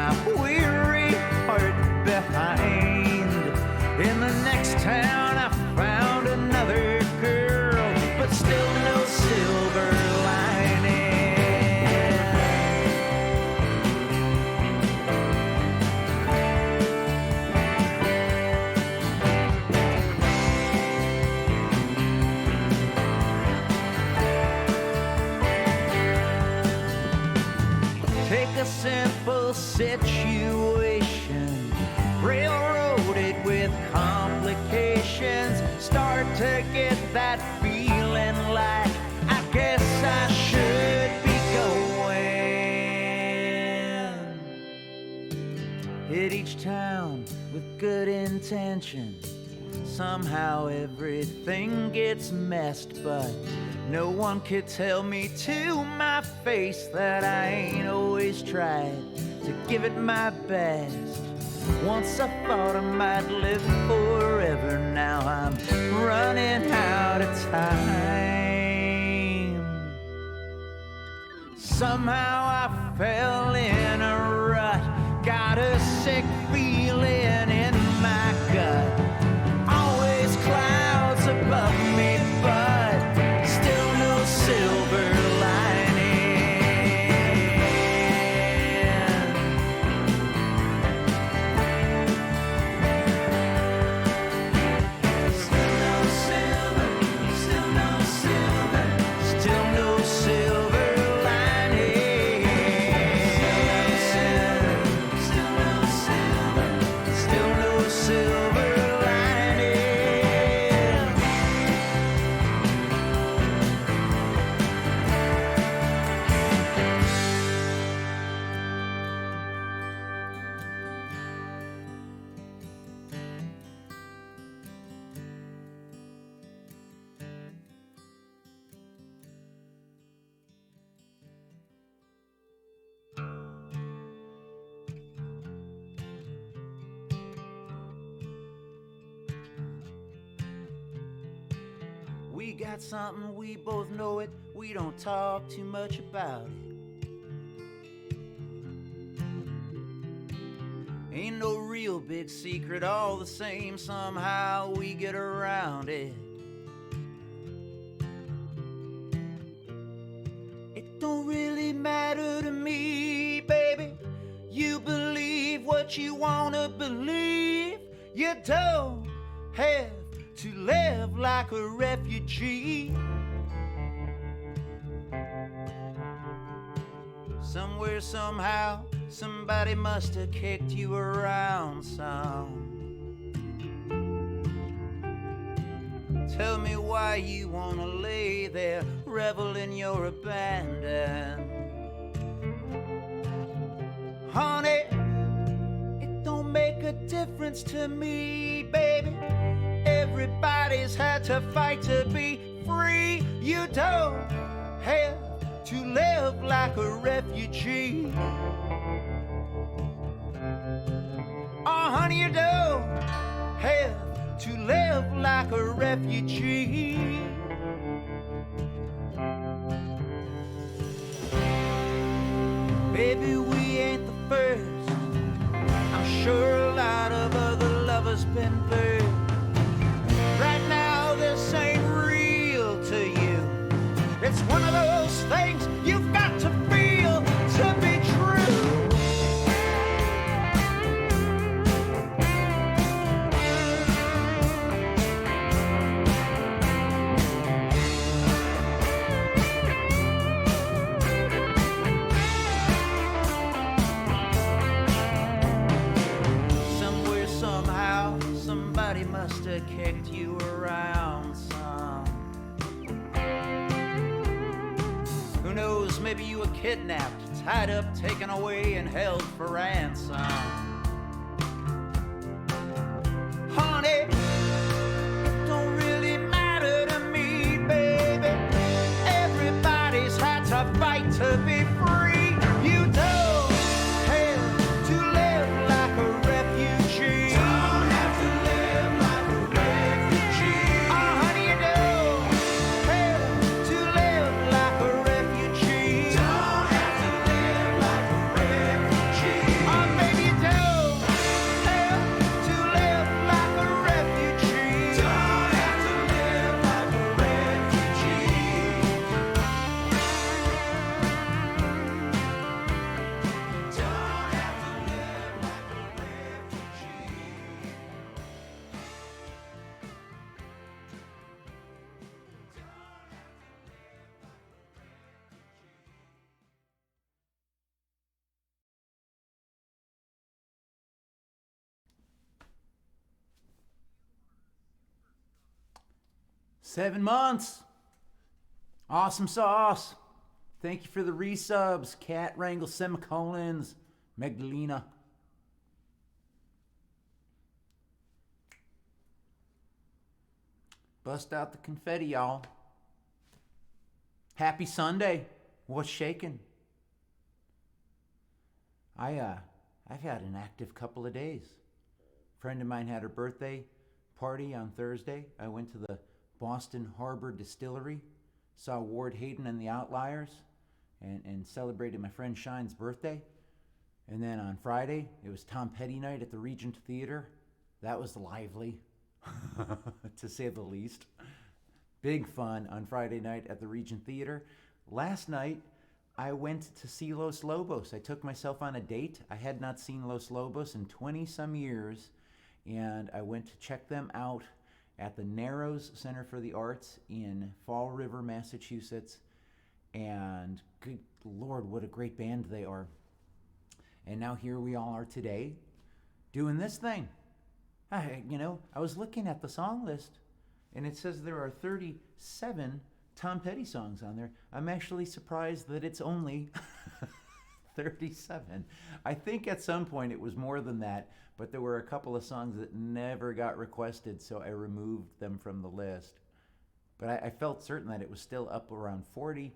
my weary heart behind. In the next town I found another girl, but still no silver lining. Take a simple situation, railroad it with complications, start to get that feeling like I guess I should be going. Hit each town with good intentions, somehow everything gets messed, but no one could tell me to my face that I ain't always tried to give it my best. Once I thought I might live forever, now I'm running out of time. Somehow I fell in a rut, got a sick feeling in my gut. Always clouds above me, but still no silver We got something, we both know it, we don't talk too much about it. Ain't no real big secret, all the same, somehow we get around it. It don't really matter to me, baby, you believe what you wanna believe. You don't have to live like a refugee. Somewhere, somehow, somebody must have kicked you around some. Tell me why you wanna lay there, revel in your abandon. Honey, it don't make a difference to me, baby. Everybody's had to fight to be free. You don't have to live like a refugee. Oh, honey, you don't have to live like a refugee. Baby, we ain't the first. I'm sure a lot of other lovers been burned. Right now this ain't real to you. It's one of those things you've got to feel to be true. Somewhere, somehow, somebody must have kicked you around some. Who knows, maybe you were kidnapped, tied up, taken away, and held for ransom. Honey, it don't really matter to me, baby. Everybody's had to fight to be free. You don't have to live like a refugee. Don't have to live like a refugee. Oh, honey, you don't have to live like a refugee. Don't have to live like a refugee. Oh, 7 months. Awesome sauce. Thank you for the resubs. Cat Wrangle Semicolons. Magdalena. Bust out the confetti, y'all. Happy Sunday. What's shaking? I've had an active couple of days. A friend of mine had her birthday party on Thursday. I went to the Boston Harbor Distillery, saw Ward Hayden and the Outliers, and celebrated my friend Shine's birthday. And then on Friday, it was Tom Petty night at the Regent Theater. That was lively, to say the least. Big fun on Friday night at the Regent Theater. Last night, I went to see Los Lobos. I took myself on a date. I had not seen Los Lobos in 20-some years, and I went to check them out at the Narrows Center for the Arts in Fall River, Massachusetts. And good Lord, what a great band they are. And now here we all are today doing this thing. I was looking at the song list, and it says there are 37 Tom Petty songs on there. I'm actually surprised that it's only 37. I think at some point it was more than that, but there were a couple of songs that never got requested, so I removed them from the list. But I felt certain that it was still up around 40,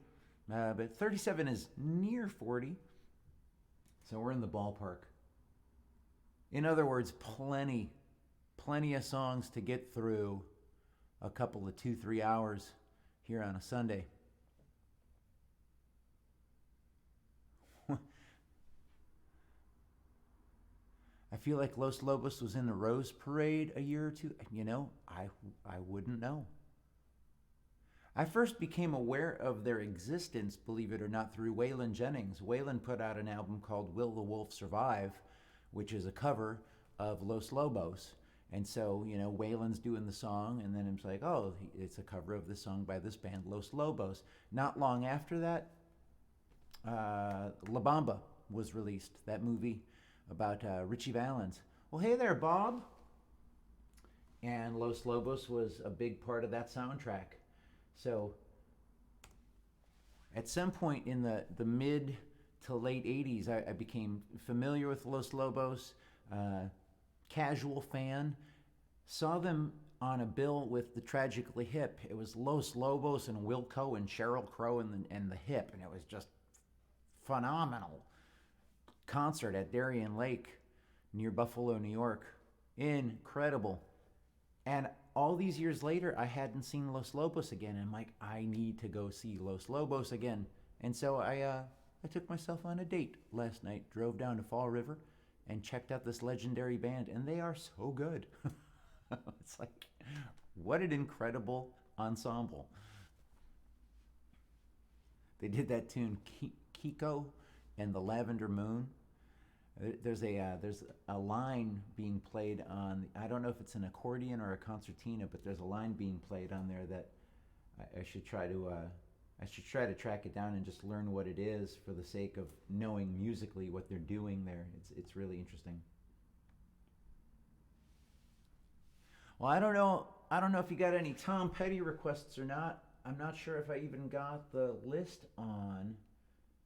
but 37 is near 40, so we're in the ballpark. In other words, plenty of songs to get through a couple of 2-3 hours here on a Sunday. I feel like Los Lobos was in the Rose Parade a year or two. I wouldn't know. I first became aware of their existence, believe it or not, through Waylon Jennings. Waylon put out an album called Will the Wolf Survive, which is a cover of Los Lobos. And so, Waylon's doing the song, and then it's like, oh, it's a cover of this song by this band, Los Lobos. Not long after that, La Bamba was released, that movie about Richie Valens. Well, hey there, Bob. And Los Lobos was a big part of that soundtrack. So, at some point in the mid to late 80s, I became familiar with Los Lobos. Casual fan, saw them on a bill with the Tragically Hip. It was Los Lobos and Wilco and Sheryl Crow and the Hip, and it was just phenomenal concert at Darien Lake near Buffalo, New York. Incredible. And all these years later, I hadn't seen Los Lobos again. I'm like, I need to go see Los Lobos again. And so I took myself on a date last night, drove down to Fall River, and checked out this legendary band, and they are so good. It's like, what an incredible ensemble. They did that tune, Kiko and the Lavender Moon. There's a line being played on, I don't know if it's an accordion or a concertina, but there's a line being played on there that I should try to track it down and just learn what it is for the sake of knowing musically what they're doing there. It's really interesting. Well, I don't know if you got any Tom Petty requests or not. I'm not sure if I even got the list on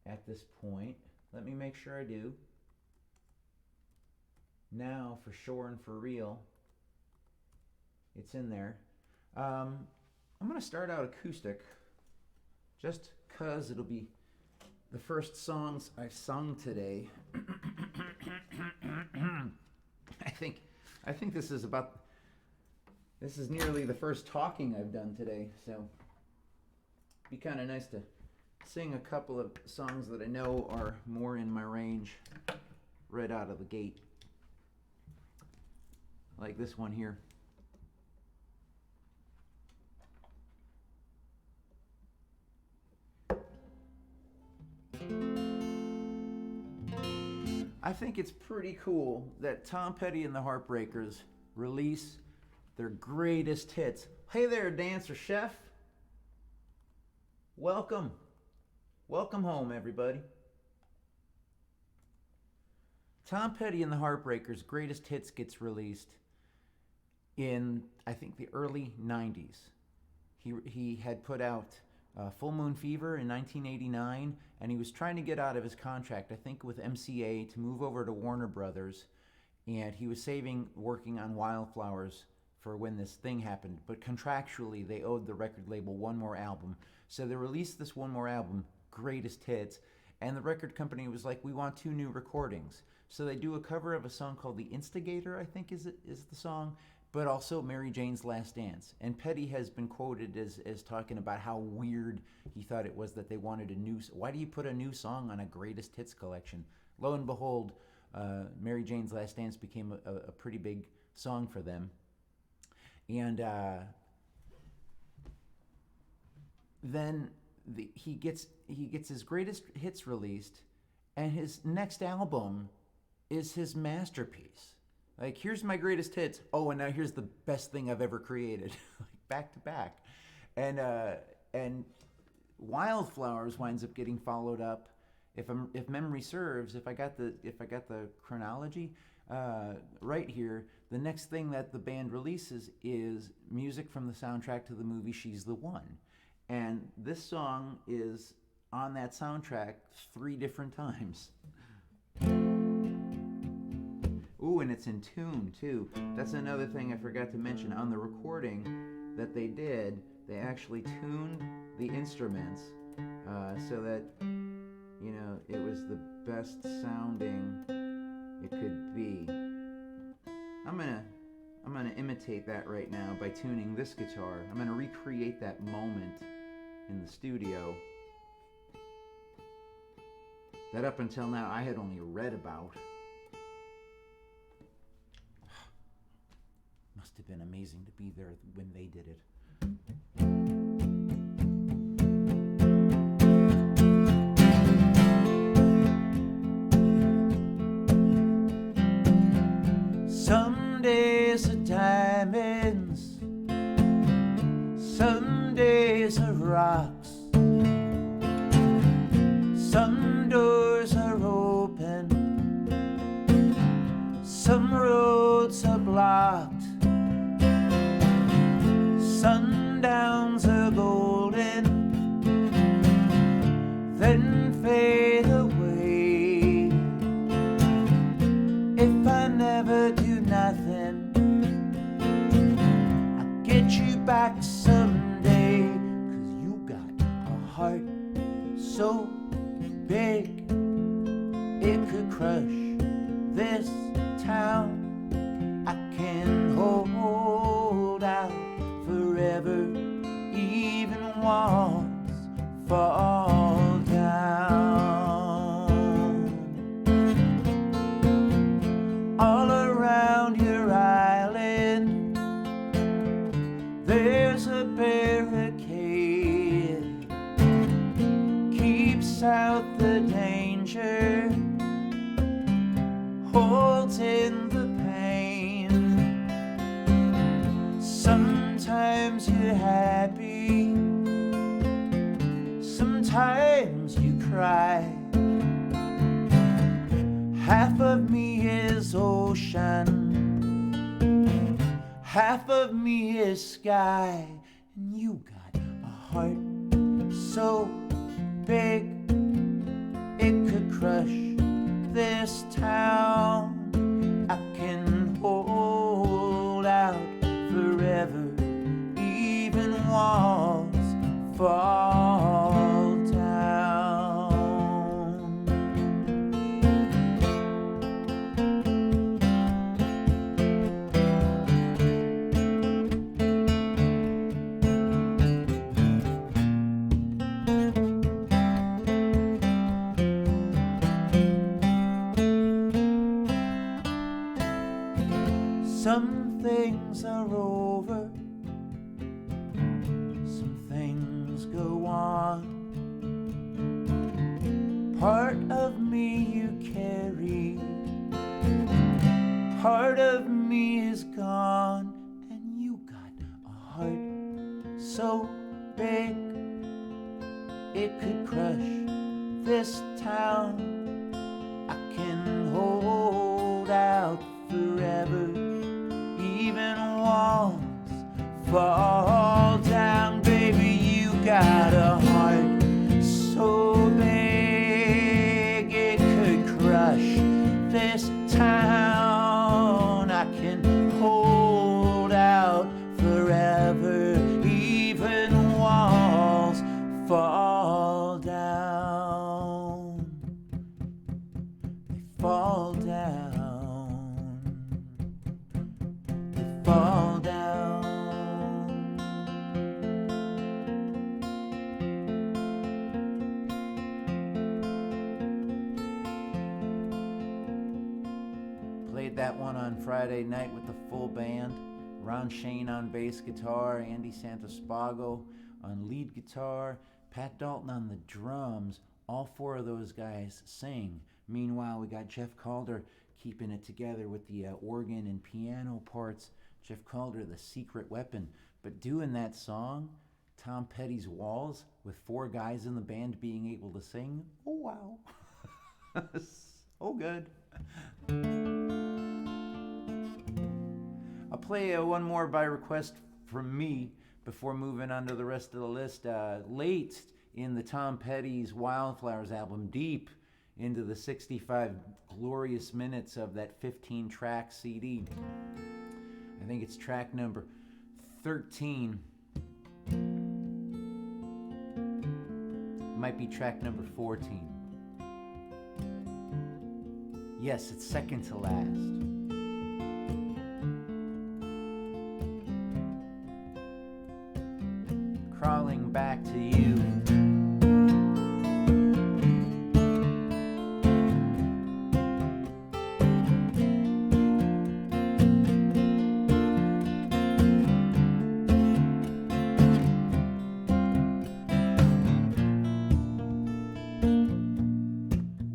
at this point. Let me make sure I do. Now, for sure and for real, it's in there. I'm going to start out acoustic, just because it'll be the first songs I've sung today. I think this is nearly the first talking I've done today, so it'd be kind of nice to sing a couple of songs that I know are more in my range right out of the gate. Like this one here. I think it's pretty cool that Tom Petty and the Heartbreakers release their greatest hits. Hey there, Dancer Chef. Welcome. Welcome home, everybody. Tom Petty and the Heartbreakers' greatest hits gets released in, I think, the early 90s. he had put out Full Moon Fever in 1989, and he was trying to get out of his contract, I think with MCA, to move over to Warner Brothers, and he was saving working on Wildflowers for when this thing happened. But contractually, they owed the record label one more album, so they released this one more album, Greatest Hits, and the record company was like, we want 2 new recordings. So they do a cover of a song called The Instigator, I think is the song, but also Mary Jane's Last Dance. And Petty has been quoted as talking about how weird he thought it was that they wanted a new... Why do you put a new song on a Greatest Hits collection? Lo and behold, Mary Jane's Last Dance became a pretty big song for them. And then he gets his Greatest Hits released, and his next album is his masterpiece. Like, here's my greatest hits. Oh, and now here's the best thing I've ever created, like back to back. And Wildflowers winds up getting followed up. If memory serves, if I got the chronology right here, the next thing that the band releases is music from the soundtrack to the movie She's the One, and this song is on that soundtrack 3 different times. Ooh, and it's in tune, too. That's another thing I forgot to mention. On the recording that they did, they actually tuned the instruments so that, you know, it was the best sounding it could be. I'm gonna imitate that right now by tuning this guitar. I'm gonna recreate that moment in the studio that up until now I had only read about. Must have been amazing to be there when they did it. Some days are diamonds, some days are rocks, some doors are open, some roads are blocked. Sundowns are golden, then fade away. If I never do nothing, I'll get you back someday. 'Cause you got a heart so big, it could crush this town. I can hold out forever, even walls fall down. All around your island, there's a barricade, keeps out the danger, holds in the pain. Sometimes you're happy, sometimes you cry. Half of me is ocean, half of me is sky. And you got a heart so big, it could crush this town. I can hold out forever, even walls fall down. Some things are over, some things go on. Part of me you carry, part of me is gone. And you got a heart so big, it could crush this town. I can hold out forever, even walls fall down. played that one on Friday night with the full band. Ron Shane on bass guitar, Andy Santaspago on lead guitar, Pat Dalton on the drums. All four of those guys sing. Meanwhile, we got Jeff Calder keeping it together with the organ and piano parts. Jeff Calder, the secret weapon. But doing that song, Tom Petty's Walls, with four guys in the band being able to sing, oh wow. So good. I'll play one more by request from me before moving on to the rest of the list. Late in the Tom Petty's Wildflowers album, deep into the 65 glorious minutes of that 15-track CD. I think it's track number 13. Might be track number 14. Yes, it's second to last. Crawling back to you.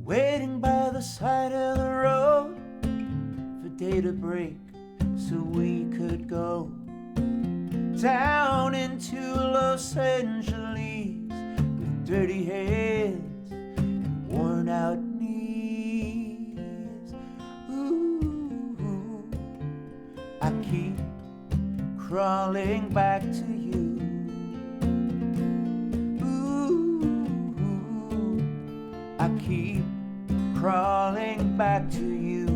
Waiting by the side of the road for day to break so we could go down into Los Angeles with dirty heads and worn out knees. Ooh, I keep crawling back to you. Ooh, I keep crawling back to you.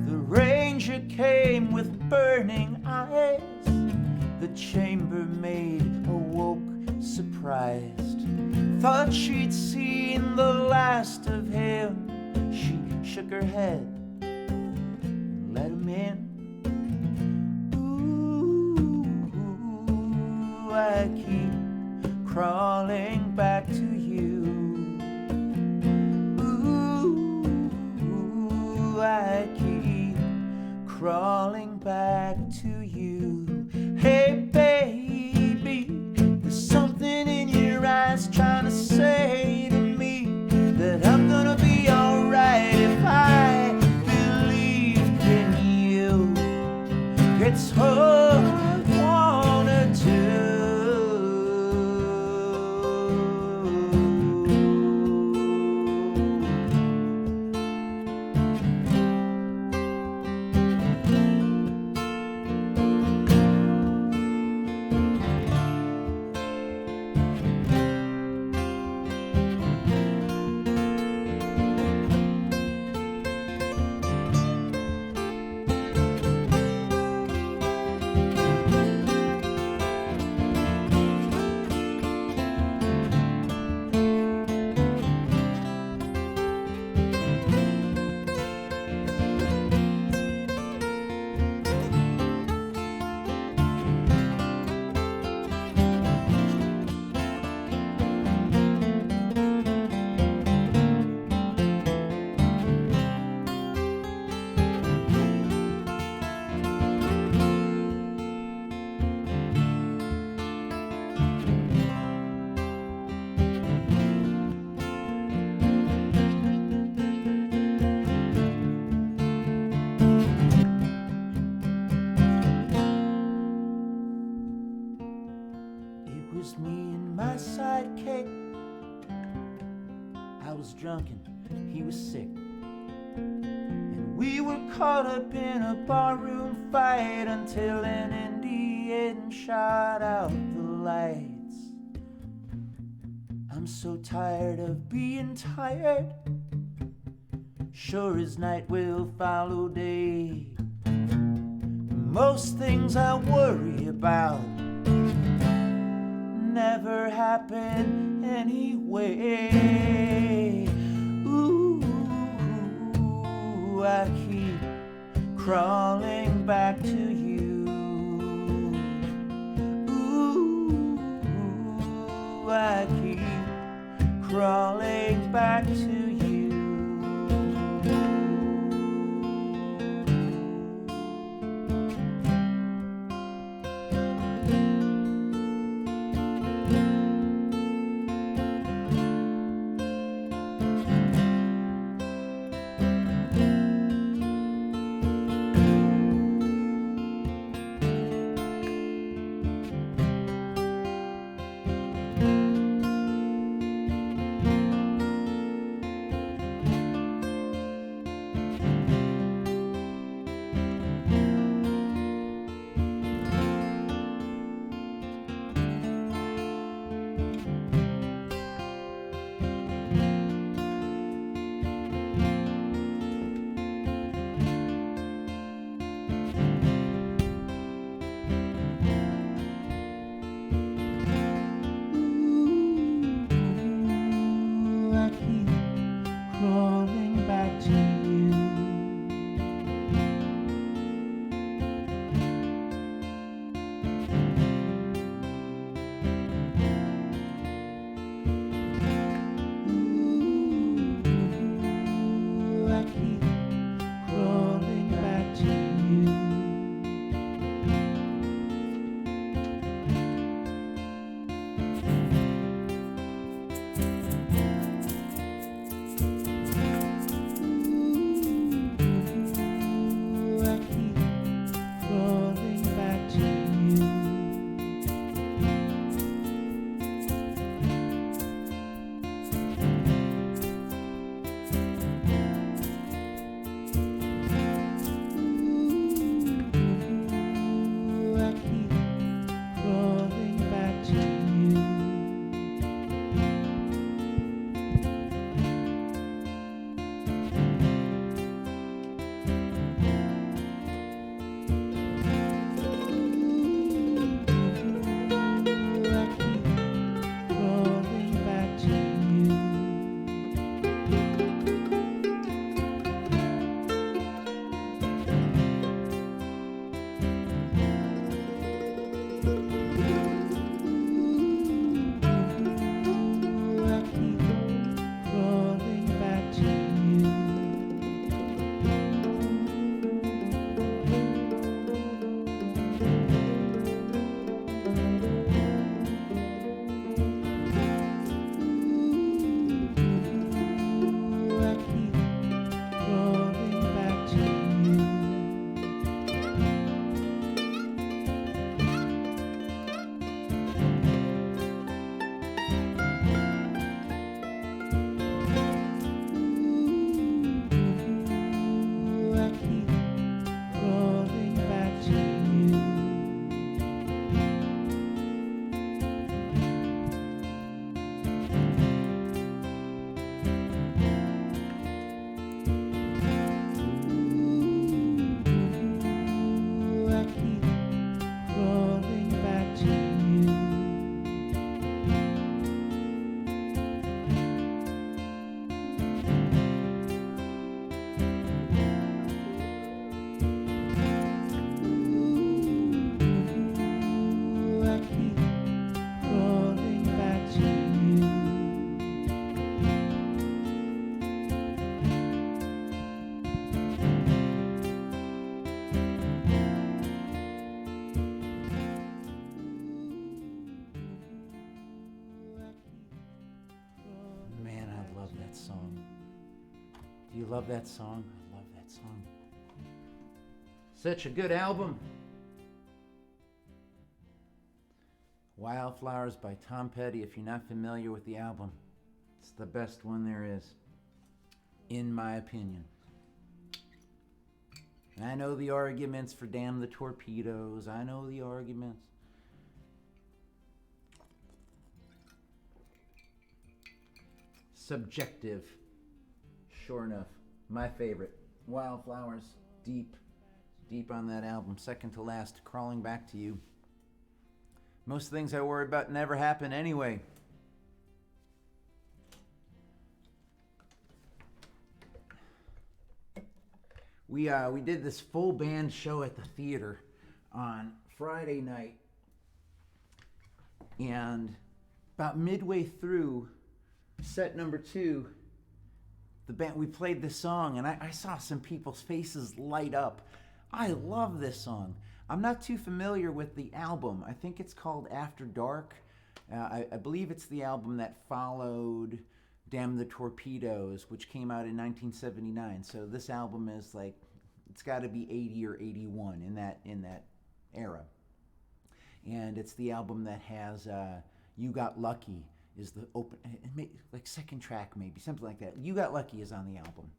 The ranger came with burning eyes. The chambermaid awoke surprised. Thought she'd seen the last of him. She shook her head and let him in. Ooh, I keep crawling back to you. Ooh, I keep crawling back to you. Hey baby, there's something in your eyes trying to say to me that I'm gonna be alright if I believe in you. It's all I wanna do. Was me and my sidekick. I was drunk and he was sick, and we were caught up in a barroom fight until an Indian shot out the lights. I'm so tired of being tired. Sure as night will follow day. Most things I worry about never happen anyway. Ooh, I keep crawling back to you. Ooh, I keep crawling back to you. you love that song? I love that song. Such a good album. Wildflowers by Tom Petty. If you're not familiar with the album, it's the best one there is, in my opinion. And I know the arguments for Damn the Torpedoes. I know the arguments. Subjective. Sure enough. My favorite. Wildflowers. Deep. Deep on that album. Second to last. Crawling Back to You. Most things I worry about never happen anyway. We did this full band show at the theater on Friday night, and about midway through set number 2, the band, we played this song, and I saw some people's faces light up. I love this song. I'm not too familiar with the album. I think it's called After Dark. I believe it's the album that followed Damn the Torpedoes, which came out in 1979. So this album is like, it's got to be 80 or 81 in that era. And it's the album that has You Got Lucky is the open, like second track maybe, something like that. You Got Lucky is on the album.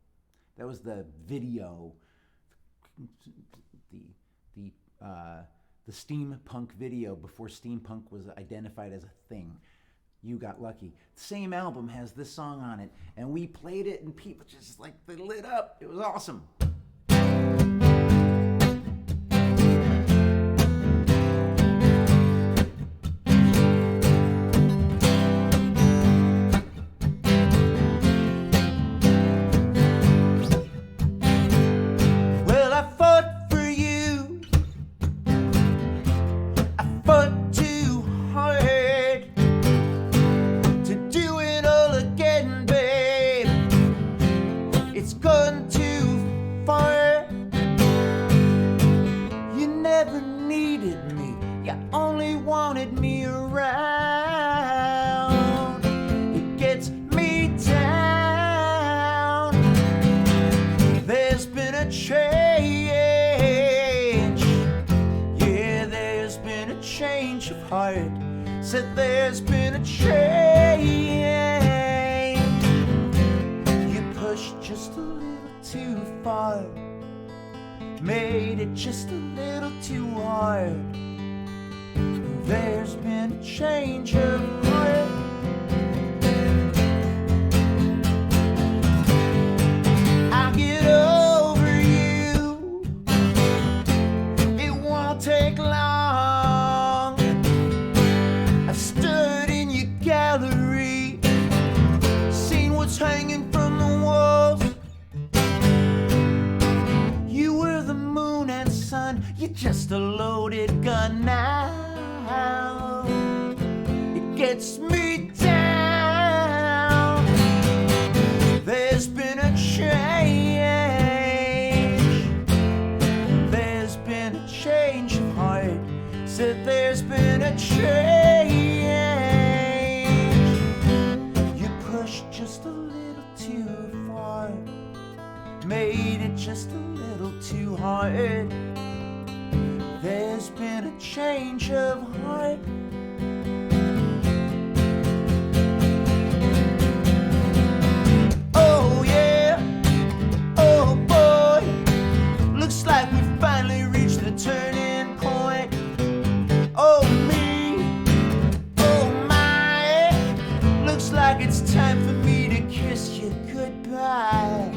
That was the video, the steampunk video before steampunk was identified as a thing. You Got Lucky. The same album has this song on it, and we played it, and people just like, they lit up. It was awesome. Said there's been a change. You pushed just a little too far, made it just a little too hard. There's been a change of heart. I'll get over you. It won't take long. Hanging from the walls. You were the moon and sun. You're just a loaded gun now. It gets me down. There's been a change. There's been a change of heart. Said there's been a change. You pushed just a little too far, made it just a little too hard. There's been a change of heart. Oh yeah, oh boy, looks like we finally reached the turning point. Oh me, oh my, looks like it's time for me to kiss you goodbye.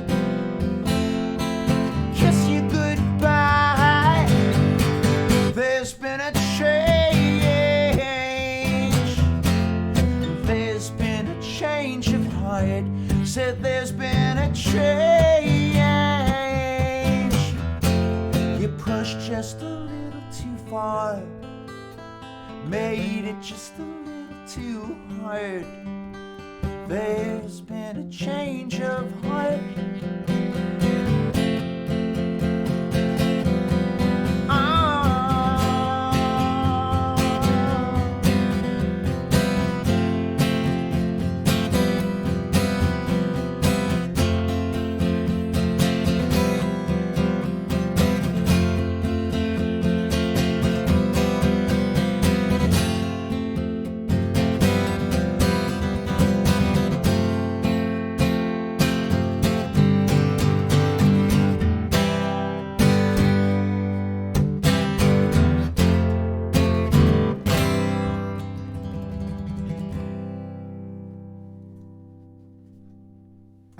Kiss you goodbye. There's been a change. There's been a change of heart. Said there's been a change. You pushed just a little too far, made it just a little too hard. There's been a change of heart.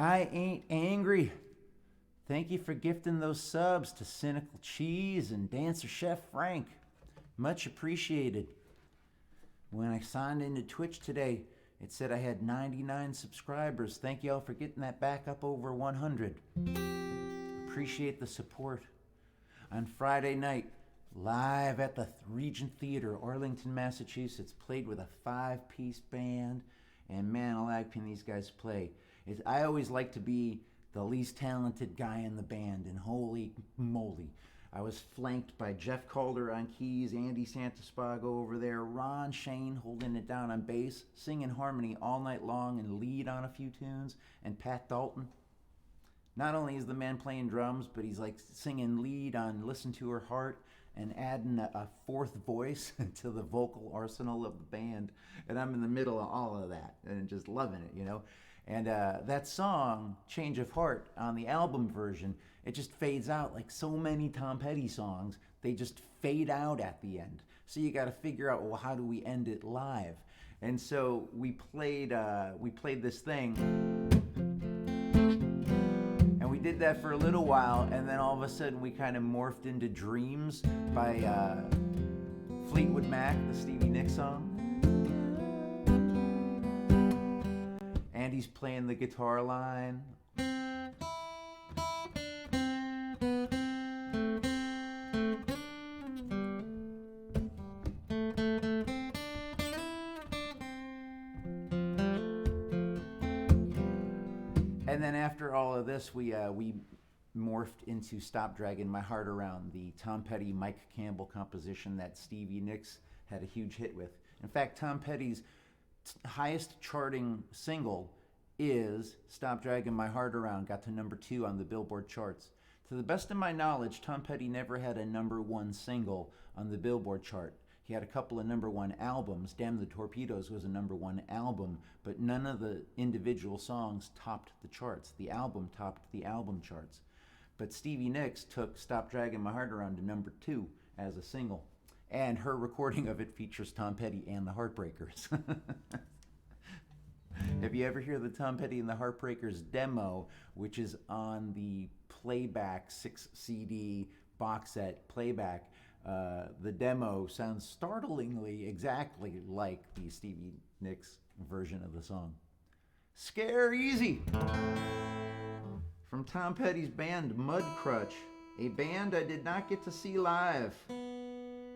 I ain't angry. Thank you for gifting those subs to Cynical Cheese and Dancer Chef Frank. Much appreciated. When I signed into Twitch today, it said I had 99 subscribers. Thank you all for getting that back up over 100. Appreciate the support. On Friday night, live at the Regent Theater, Arlington, Massachusetts, played with a 5-piece band. And man, I like when these guys play. I always like to be the least talented guy in the band, and holy moly. I was flanked by Jeff Calder on keys, Andy Santaspago over there, Ron Shane holding it down on bass, singing harmony all night long and lead on a few tunes, and Pat Dalton. Not only is the man playing drums, but he's like singing lead on Listen to Her Heart and adding a fourth voice to the vocal arsenal of the band. And I'm in the middle of all of that and just loving it, you know. And that song, Change of Heart, on the album version, it just fades out like so many Tom Petty songs. They just fade out at the end. So you got to figure out, well, how do we end it live? And so we played this thing, and we did that for a little while, and then all of a sudden we kind of morphed into Dreams by Fleetwood Mac, the Stevie Nicks song. Andy's playing the guitar line. And then after all of this, we morphed into Stop Dragging My Heart Around, the Tom Petty, Mike Campbell composition that Stevie Nicks had a huge hit with. In fact, Tom Petty's highest charting single is Stop Dragging My Heart Around, got to number 2 on the Billboard charts. To the best of my knowledge, Tom Petty never had a number 1 single on the Billboard chart. He had a couple of number 1 albums. Damn the Torpedoes was a number 1 album, but none of the individual songs topped the charts. The album topped the album charts. But Stevie Nicks took Stop Dragging My Heart Around to number 2 as a single. And her recording of it features Tom Petty and the Heartbreakers. If you ever hear the Tom Petty and the Heartbreakers demo, which is on the Playback 6 CD box set Playback, the demo sounds startlingly exactly like the Stevie Nicks version of the song. Scare Easy from Tom Petty's band Mudcrutch, a band I did not get to see live.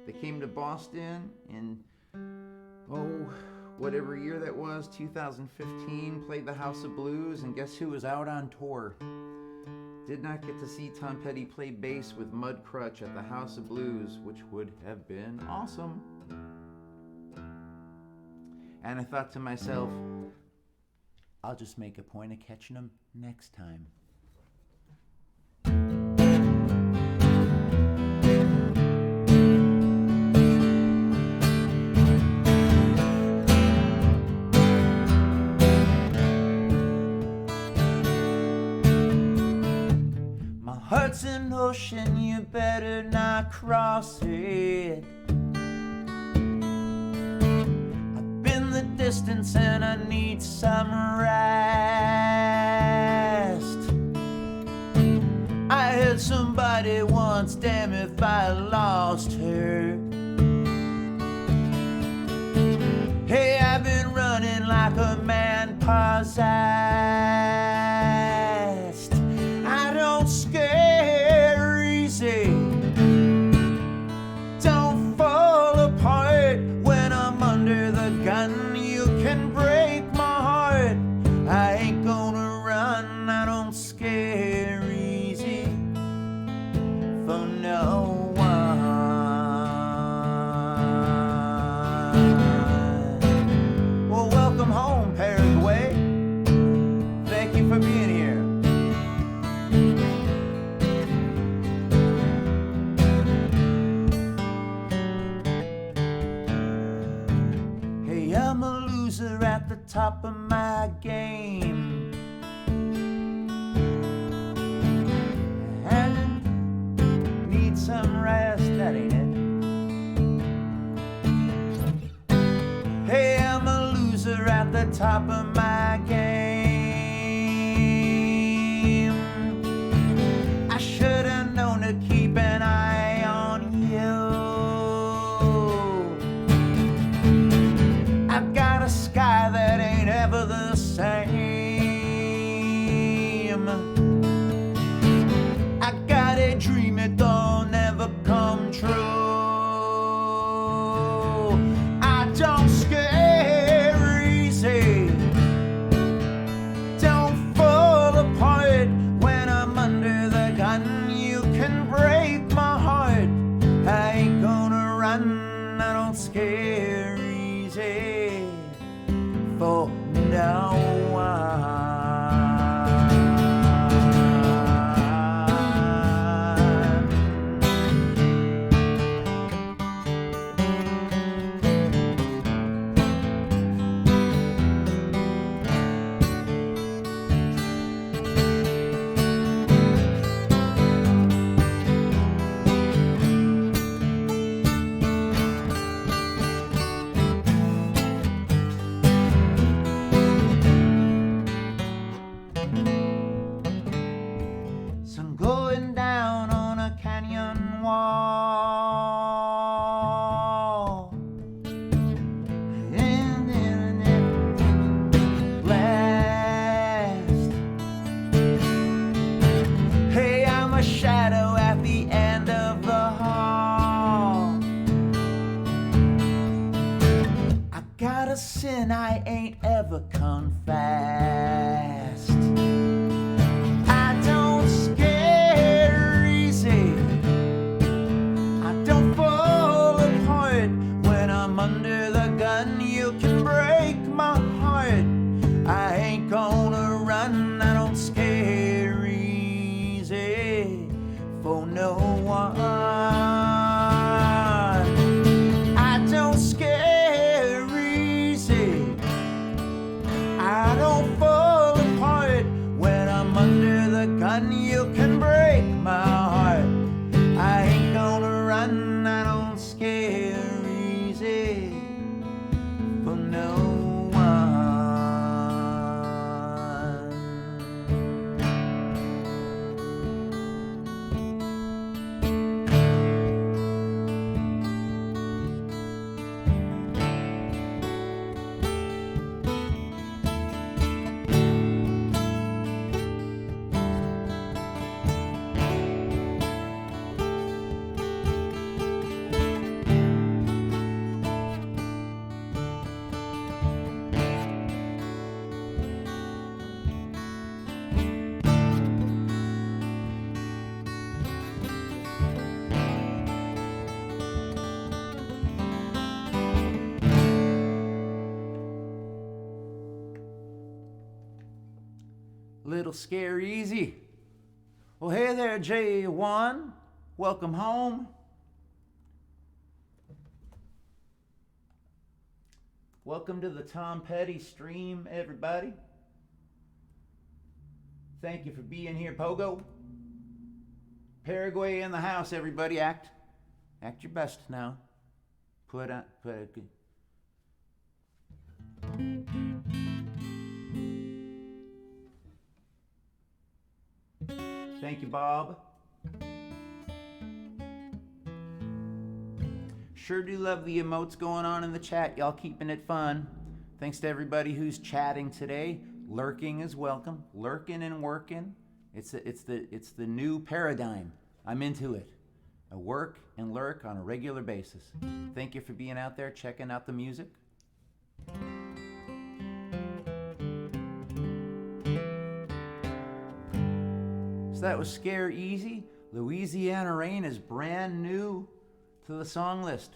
They came to Boston in, whatever year that was, 2015, played the House of Blues, and guess who was out on tour? Did not get to see Tom Petty play bass with Mudcrutch at the House of Blues, which would have been awesome. And I thought to myself, I'll just make a point of catching them next time. Heart's an ocean, you better not cross it. I've been the distance and I need some rest. I heard somebody once, damn if I lost her. Hey, I've been running like a man possessed. I don't scare easy. Don't fall apart when I'm under the gun. You can break my heart. I ain't gonna run. I don't scare easy for no one. Well, welcome home, Paraguay. Thank you for being here. I'm a loser at the top of my game, and need some rest, that ain't it. Hey, I'm a loser at the top of my game. something I ain't ever confessed. I don't scare easy. I don't fall apart when I'm under the gun. You can break my heart. I ain't gonna run. I don't scare easy for no one. I don't scare easy. I don't fall apart when I'm under the gun. You can break my heart. I ain't gonna run. I don't scare easy for no one. Little scare easy. Well, hey there, J1. Welcome home. Welcome to the Tom Petty stream, everybody. Thank you for being here, Pogo. Paraguay in the house, everybody. Act your best now. Put a good. Thank you, Bob. Sure do love the emotes going on in the chat. Y'all keeping it fun. Thanks to everybody who's chatting today. Lurking is welcome. Lurking and working. It's the new paradigm. I'm into it. I work and lurk on a regular basis. Thank you for being out there, checking out the music. So that was Scare Easy. Louisiana Rain is brand new to the song list.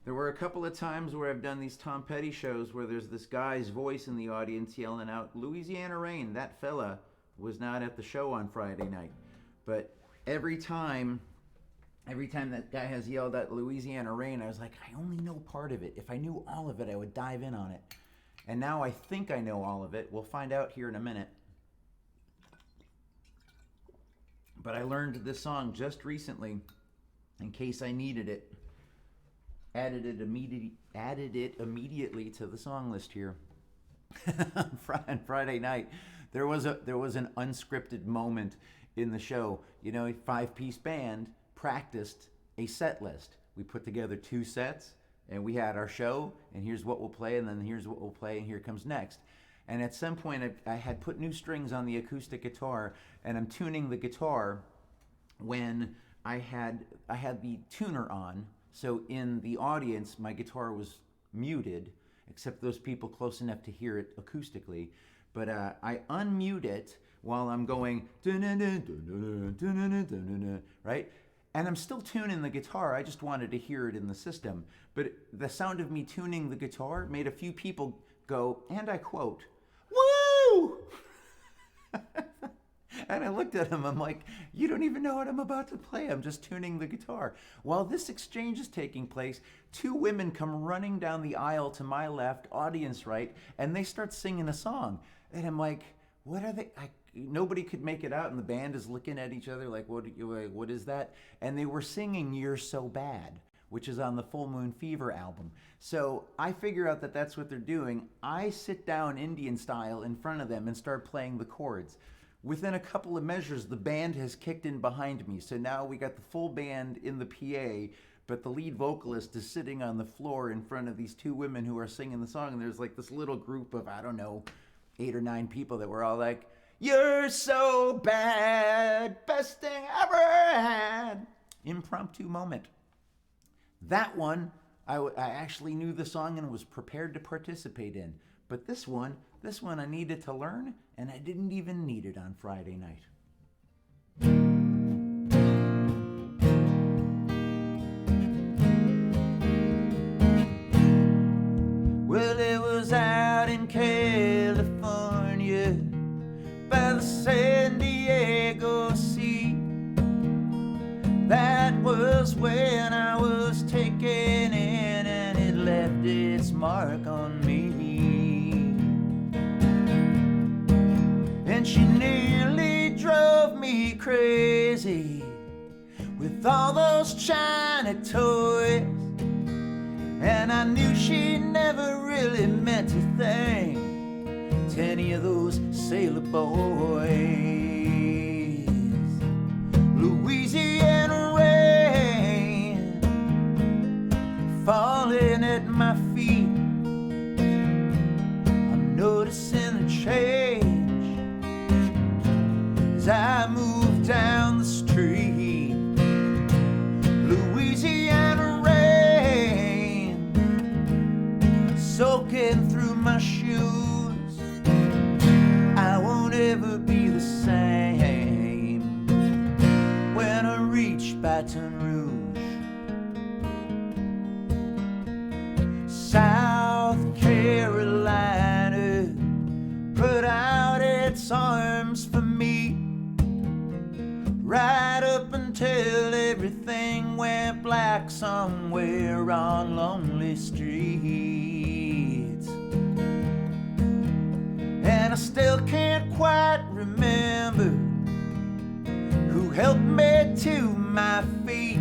There were a couple of times where I've done these Tom Petty shows where there's this guy's voice in the audience yelling out, Louisiana Rain. That fella was not at the show on Friday night. But every time that guy has yelled at Louisiana Rain, I was like, I only know part of it. If I knew all of it, I would dive in on it. And now I think I know all of it. We'll find out here in a minute. But I learned this song just recently in case I needed it. Added it immediately to the song list here. On Friday night, there was an unscripted moment in the show. You know, a 5-piece band practiced a set list. We put together 2 sets, and we had our show, and here's what we'll play, and then here's what we'll play, and here comes next. And at some point, I had put new strings on the acoustic guitar, and I'm tuning the guitar when I had the tuner on. So in the audience, my guitar was muted, except those people close enough to hear it acoustically. But I unmute it while I'm going, right? And I'm still tuning the guitar. I just wanted to hear it in the system. But the sound of me tuning the guitar made a few people go, and I quote, "Woo!" And I looked at him, I'm like, you don't even know what I'm about to play. I'm just tuning the guitar. While this exchange is taking place, 2 women come running down the aisle to my left, audience right, and they start singing a song. And I'm like, what are they? Nobody could make it out, and the band is looking at each other like, what is that? And they were singing You're So Bad, which is on the Full Moon Fever album. So I figure out that that's what they're doing. I sit down Indian style in front of them and start playing the chords. Within a couple of measures, the band has kicked in behind me. So now we got the full band in the PA, but the lead vocalist is sitting on the floor in front of these 2 women who are singing the song. And there's like this little group of, I don't know, 8 or 9 people that were all like, "You're so bad, best thing I ever had." Impromptu moment. That one I actually knew the song and was prepared to participate in. But this one I needed to learn, and I didn't even need it on Friday night. Well, it was out in California by the San Diego Sea. That was when I was taken in, and it left its mark on me. And she nearly drove me crazy with all those China toys. And I knew she never really meant a thing to any of those sailor boys. Louisiana rain falling at my feet. I'm noticing the change as I move down the street. Louisiana rain soaking through my shoes. I won't ever be the same when I reach Baton Rouge. South Carolina put out its arms for me, right up until everything went black somewhere on lonely streets. And I still can't quite remember who helped me to my feet.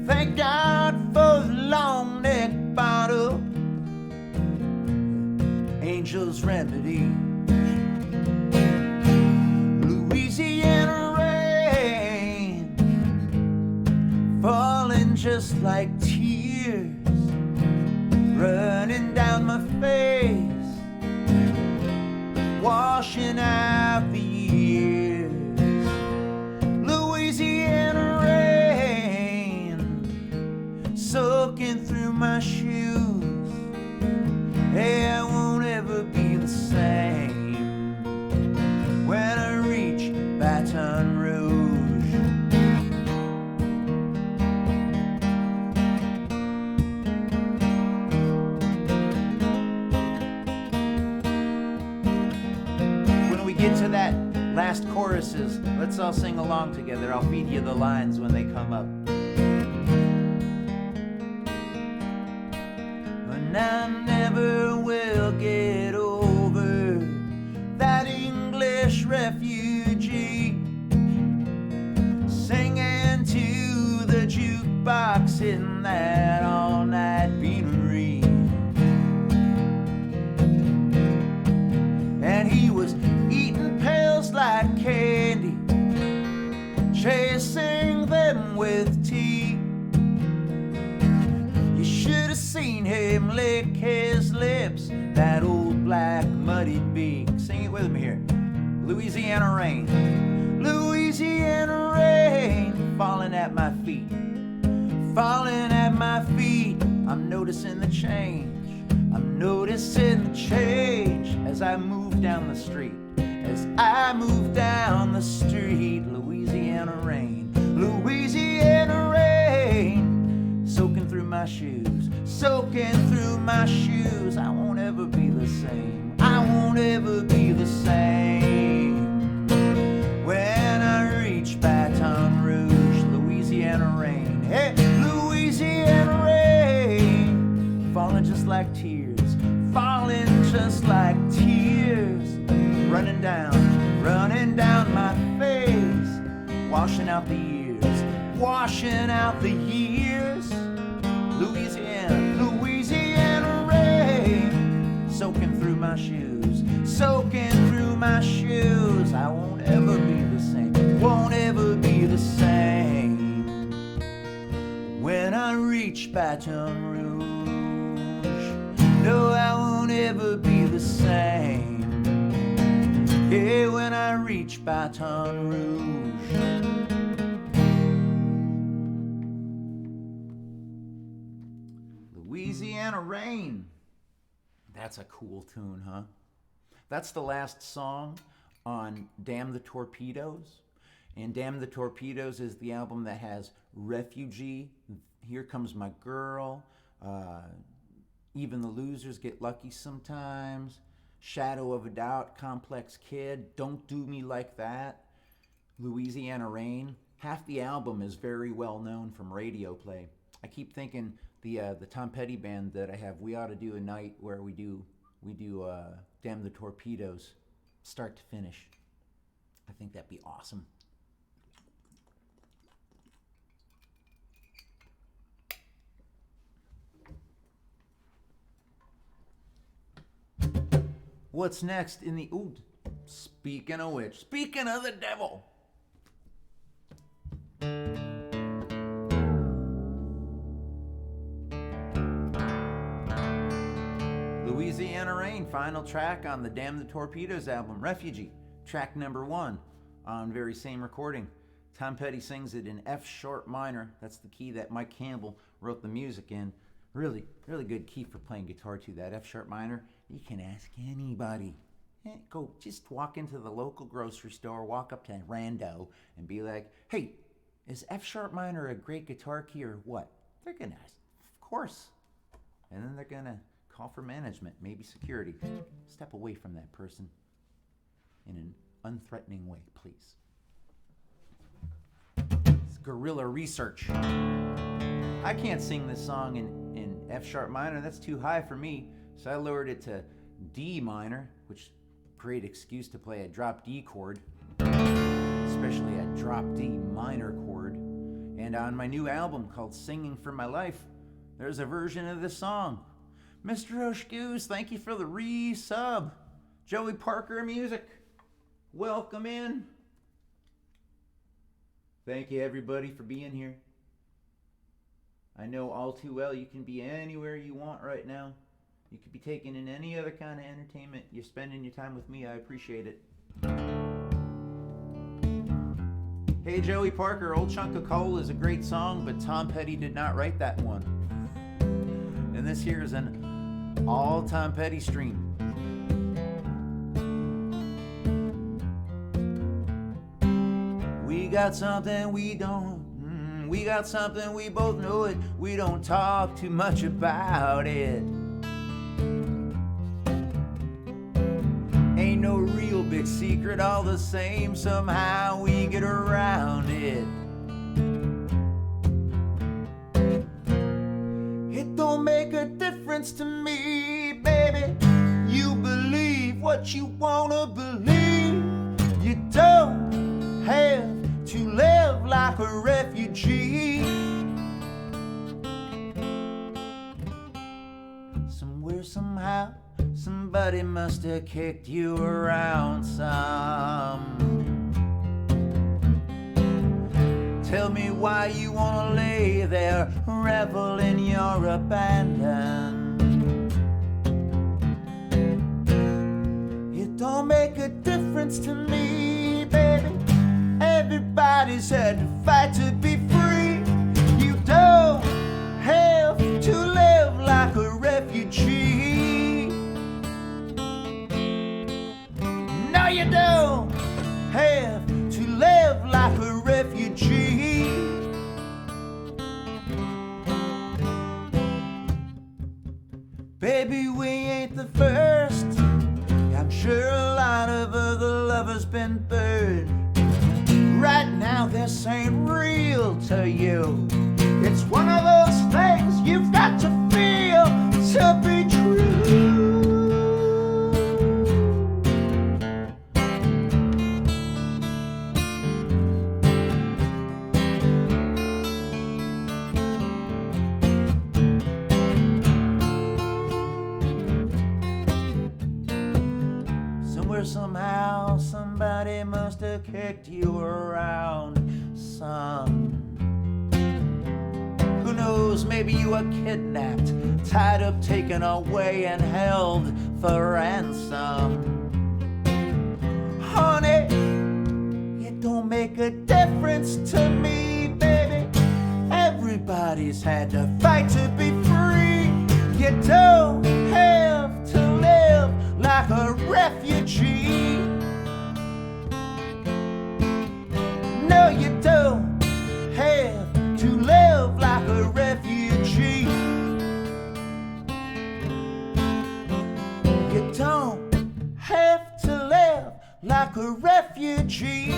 Thank God for the long neck bottle, Angel's Remedy. Louisiana rain falling just like tears, running down my face, washing out the years. Louisiana rain soaking through my shoes. Hey, I won't ever be the same when I reach Baton Rouge. When we get to that last choruses, let's all sing along together. I'll feed you the lines when they come up. And I never will get over that English refugee singing to the jukebox in that all-night beanery. And he was eating pills like candy, chasing them with tea. You should have seen him lick his lips, that old black muddied beak. Sing it with me here. Louisiana rain, Louisiana rain, falling at my feet, falling at my feet. I'm noticing the change, I'm noticing the change as I move down the street, as I move down the street. Louisiana rain, Louisiana rain, soaking through my shoes, soaking through my shoes. I won't ever be the same, I won't ever be the same when I reach Baton Rouge. Louisiana rain, hey, Louisiana rain, falling just like tears, falling just like tears, running down my face, washing out the years, washing out the years. Louisiana rain, soaking through my shoes, soaking through my shoes. I won't ever be the same, won't ever be the same when I reach Baton Rouge. No, I won't ever be the same, yeah, when I reach Baton Rouge. Louisiana Rain. That's a cool tune, huh? That's the last song on Damn the Torpedoes. And Damn the Torpedoes is the album that has Refugee, Here Comes My Girl, Even the Losers Get Lucky Sometimes, Shadow of a Doubt, Complex Kid, Don't Do Me Like That, Louisiana Rain. Half the album is very well known from radio play. I keep thinking the Tom Petty band that I have, we ought to do a night where we do Damn the Torpedoes, start to finish. I think that'd be awesome. What's next in the... Ooh, speaking of which, speaking of the devil. Louisiana Rain, final track on the Damn the Torpedoes album, Refugee, track number 1 on very same recording. Tom Petty sings it in F sharp minor. That's the key that Mike Campbell wrote the music in. Really, really good key for playing guitar to, that F sharp minor. You can ask anybody. Go, just walk into the local grocery store, walk up to a rando and be like, hey, is F sharp minor a great guitar key or what? They're gonna ask, of course. And then they're gonna call for management, maybe security. Step away from that person in an unthreatening way, please. It's guerrilla research. I can't sing this song in F sharp minor. That's too high for me. So I lowered it to D minor, which great excuse to play a drop D chord, especially a drop D minor chord. And on my new album called Singing for My Life, there's a version of this song. Mr. Oshgoose, thank you for the resub. Joey Parker Music, welcome in. Thank you everybody for being here. I know all too well you can be anywhere you want right now. You could be taking in any other kind of entertainment. You're spending your time with me. I appreciate it. Hey, Joey Parker, Old Chunk of Coal is a great song, but Tom Petty did not write that one. And this here is an all Tom Petty stream. We got something we don't. We got something we both know it. We don't talk too much about it. Ain't no real big secret, all the same, somehow we get around it. It don't make a difference to me, baby. You believe what you wanna believe. You don't have to live like a refugee. Somewhere, somehow, somebody must have kicked you around some. Tell me why you wanna lay there, revel in your abandon. It don't make a difference to me, baby. Everybody's had to fight to be free. You don't have to live like a refugee. No, you don't have to live like a refugee. Baby, we ain't the first. I'm sure a lot of other lovers been burned. Right now this ain't real to you. It's one of those things you've got to feel to be true. Somewhere, somehow, somebody must have kicked you around some. Who knows, maybe you were kidnapped, tied up, taken away, and held for ransom. Honey, it don't make a difference to me, baby. Everybody's had to fight to be free. You don't have to live like a refugee. No, you don't have to live like a refugee. You don't have to live like a refugee.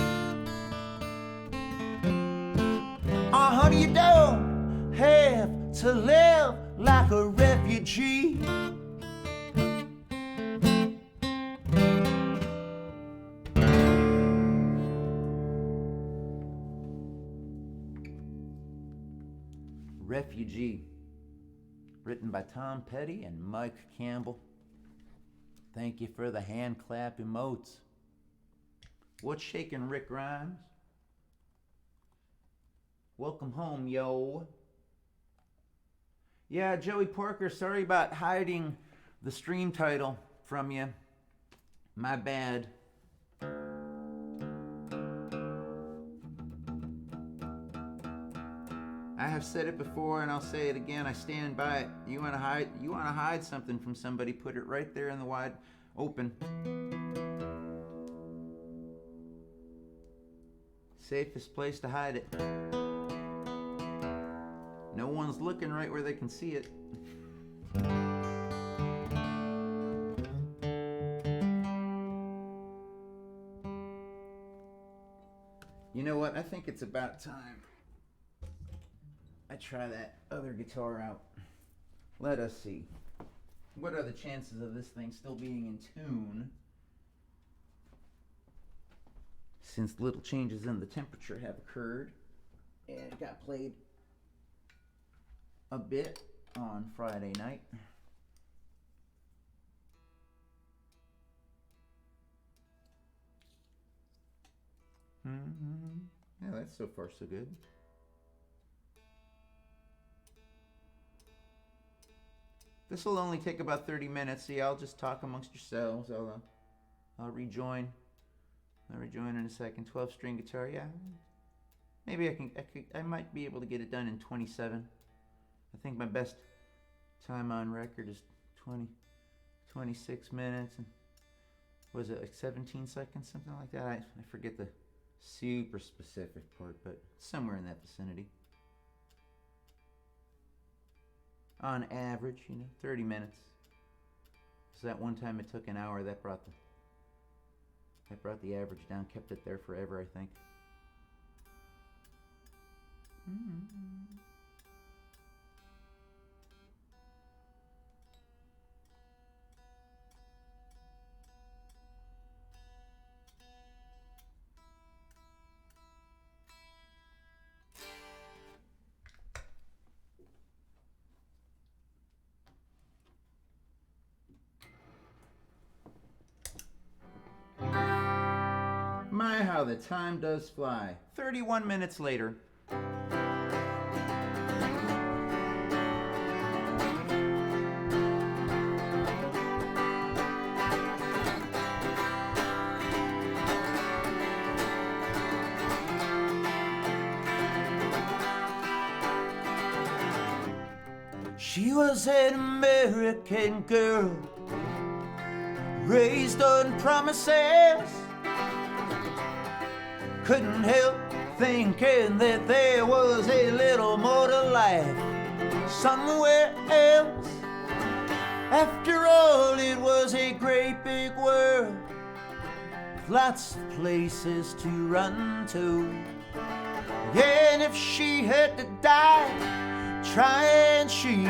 Honey, you don't have to live like a refugee. Refugee, written by Tom Petty and Mike Campbell. Thank you for the hand clap emotes. What's shaking, Rick Grimes? Welcome home, yo. Yeah, Joey Parker, sorry about hiding the stream title from you. My bad. I have said it before and I'll say it again. I stand by it. You want to hide something from somebody, put it right there in the wide open. Safest place to hide it. No one's looking right where they can see it. You know what? I think it's about time I try that other guitar out. Let us see. What are the chances of this thing still being in tune? Since little changes in the temperature have occurred and it got played a bit on Friday night. Yeah, that's so far so good. This will only take about 30 minutes. See, I'll just talk amongst yourselves. I'll rejoin. I'll rejoin in a second. 12-string guitar, yeah. Maybe I might be able to get it done in 27. I think my best time on record is 26 minutes. And was it like 17 seconds, something like that? I forget the super specific part, but somewhere in that vicinity. On average, 30 minutes. So that one time it took an hour, that brought the average down, kept it there forever, I think. My, how the time does fly. 31 minutes later. She was an American girl, raised on promises. Couldn't help thinking that there was a little more to life somewhere else. After all, it was a great big world, with lots of places to run to. Yeah, and if she had to die trying, she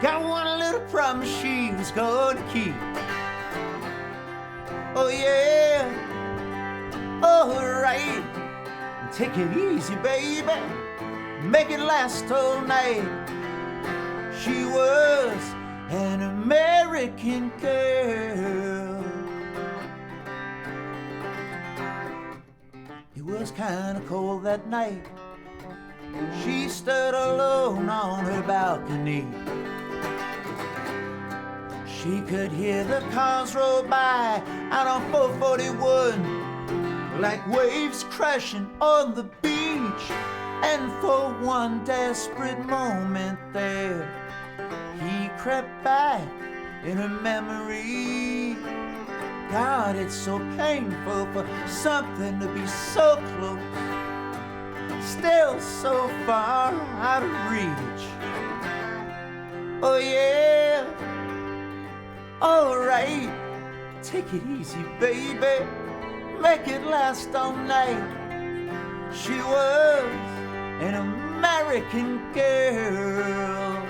got one little promise she was gonna keep. Oh yeah, alright, take it easy, baby, make it last all night. She was an American girl. It was kinda cold that night. She stood alone on her balcony. She could hear the cars roll by out on 441 like waves crashing on the beach. And for one desperate moment there, he crept back in her memory. God, it's so painful for something to be so close, still so far out of reach. Oh yeah, alright, take it easy, baby, make it last all night. She was an American girl.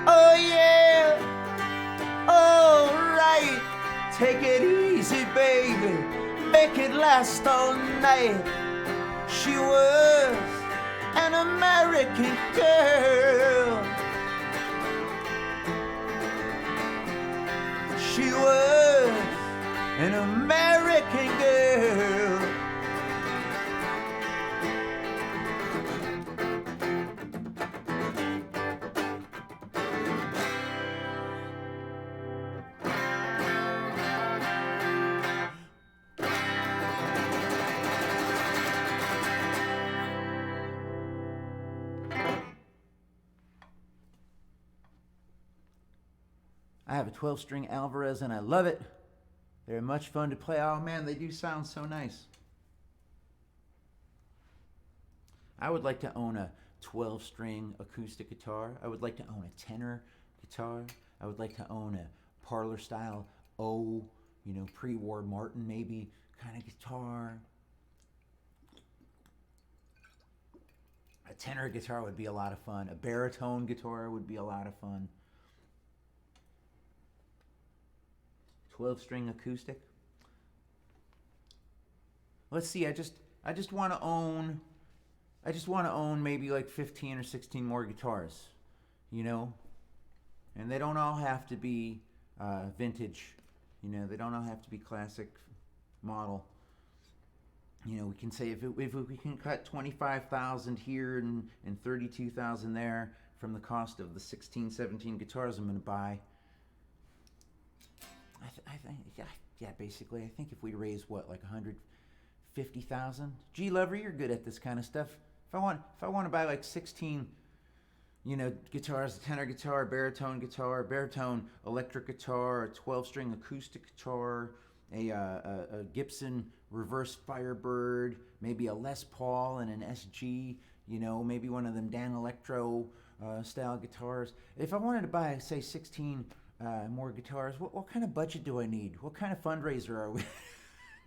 Oh yeah, alright, take it easy, baby, make it last all night. She was an American girl. She was an American girl. I have a 12-string Alvarez and I love it. They're much fun to play. Oh man, they do sound so nice. I would like to own a 12-string acoustic guitar. I would like to own a tenor guitar. I would like to own a parlor style pre-war Martin maybe kind of guitar. A tenor guitar would be a lot of fun. A baritone guitar would be a lot of fun. 12-string acoustic. Let's see. I just want to own maybe like 15 or 16 more guitars, and they don't all have to be vintage. They don't all have to be classic model. We can say if we can cut 25,000 here and 32,000 there from the cost of the 16, 17 guitars I'm going to buy. I think, basically, I think if we raise like 150,000. Gee, Lover, you're good at this kind of stuff. If I want to buy like 16, guitars, a tenor guitar, baritone electric guitar, a 12-string acoustic guitar, a Gibson reverse Firebird, maybe a Les Paul and an SG, maybe one of them Dan Electro style guitars. If I wanted to buy, say, 16 more guitars, what kind of budget do I need? What kind of fundraiser are we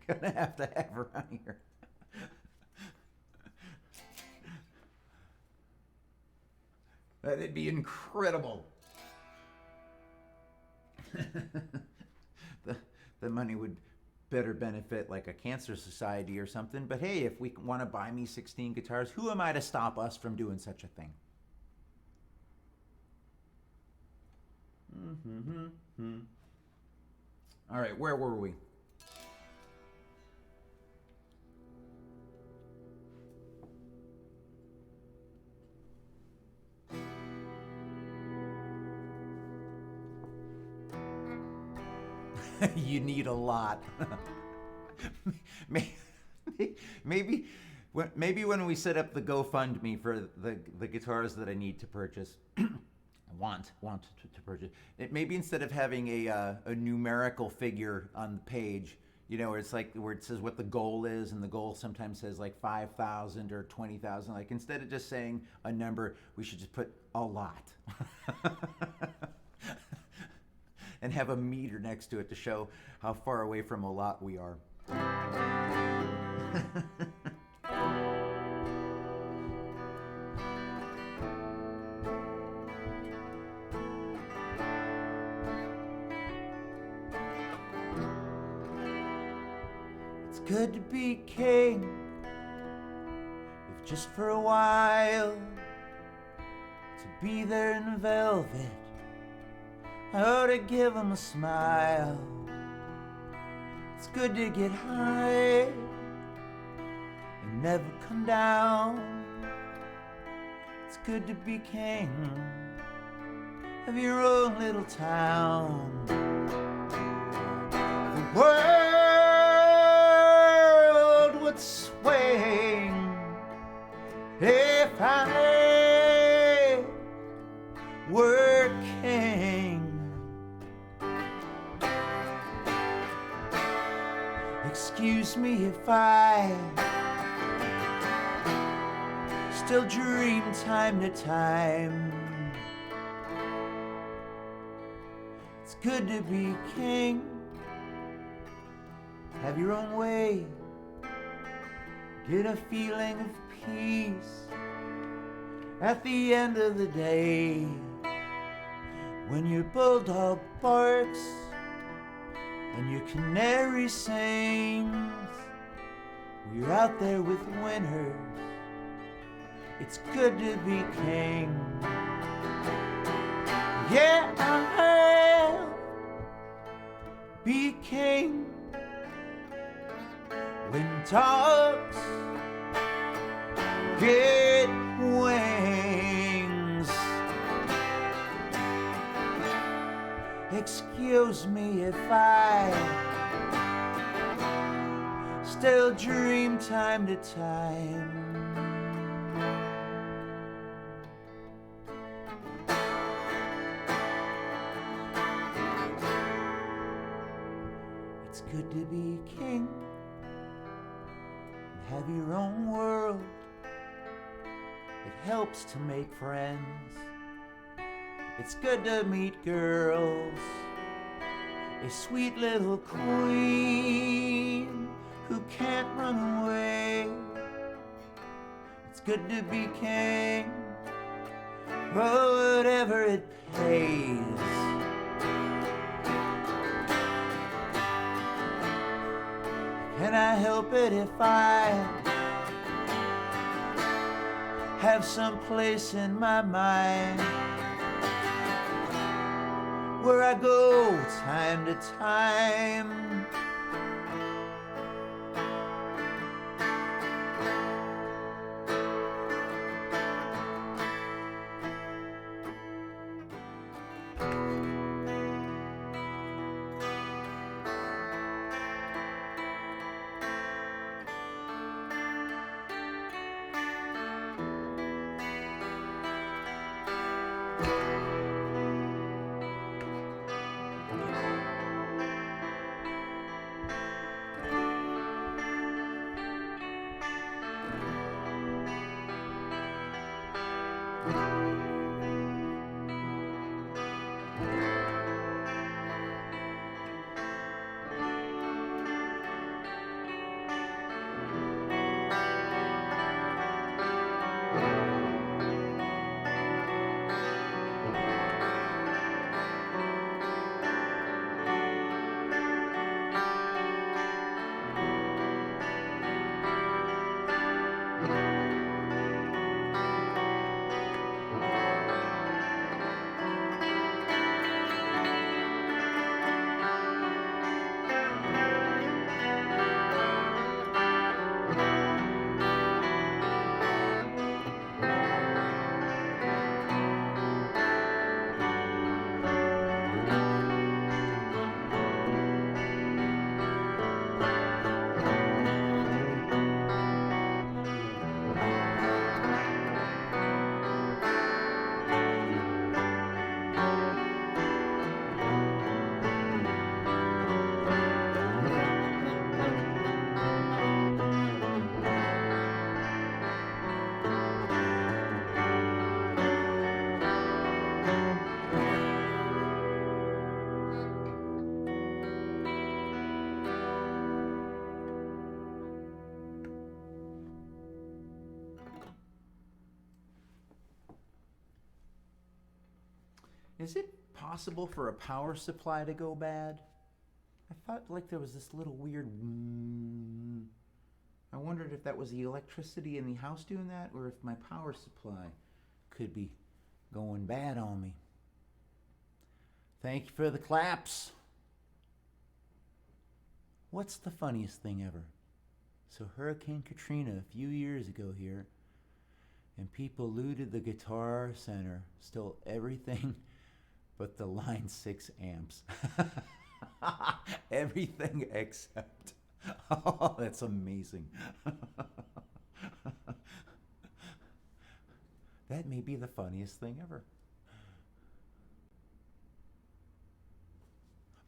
gonna have to have around here? That'd be incredible. the money would better benefit like a cancer society or something. But hey, if we want to buy me 16 guitars, who am I to stop us from doing such a thing? All right, where were we? You need a lot. maybe when we set up the GoFundMe for the guitars that I need to purchase, want to purchase, maybe instead of having a numerical figure on the page, where it's like where it says what the goal is, and the goal sometimes says like 5,000 or 20,000. Like instead of just saying a number, we should just put a lot. And have a meter next to it to show how far away from a lot we are. good to be king, if just for a while, to be there in velvet, I ought to give 'em a smile. It's good to get high and never come down. It's good to be king of your own little town. The world would swing if I were king. Excuse me if I still dream time to time. It's good to be king, have your own way, get a feeling of peace at the end of the day. When your bulldog barks and your canary sings, we're out there with winners. It's good to be king. Yeah, I'll be king when dogs get wings. Excuse me if I still dream time to time. It's good to be king and have your own world. It helps to make friends. It's good to meet girls, a sweet little queen who can't run away. It's good to be king, whatever it pays. Can I help it if I have some place in my mind where I go time to time? Is it possible for a power supply to go bad? I felt like there was this little weird. I wondered if that was the electricity in the house doing that, or if my power supply could be going bad on me. Thank you for the claps. What's the funniest thing ever? So Hurricane Katrina a few years ago here, and people looted the Guitar Center, stole everything but the line 6 amps. Everything except. Oh, that's amazing. That may be the funniest thing ever.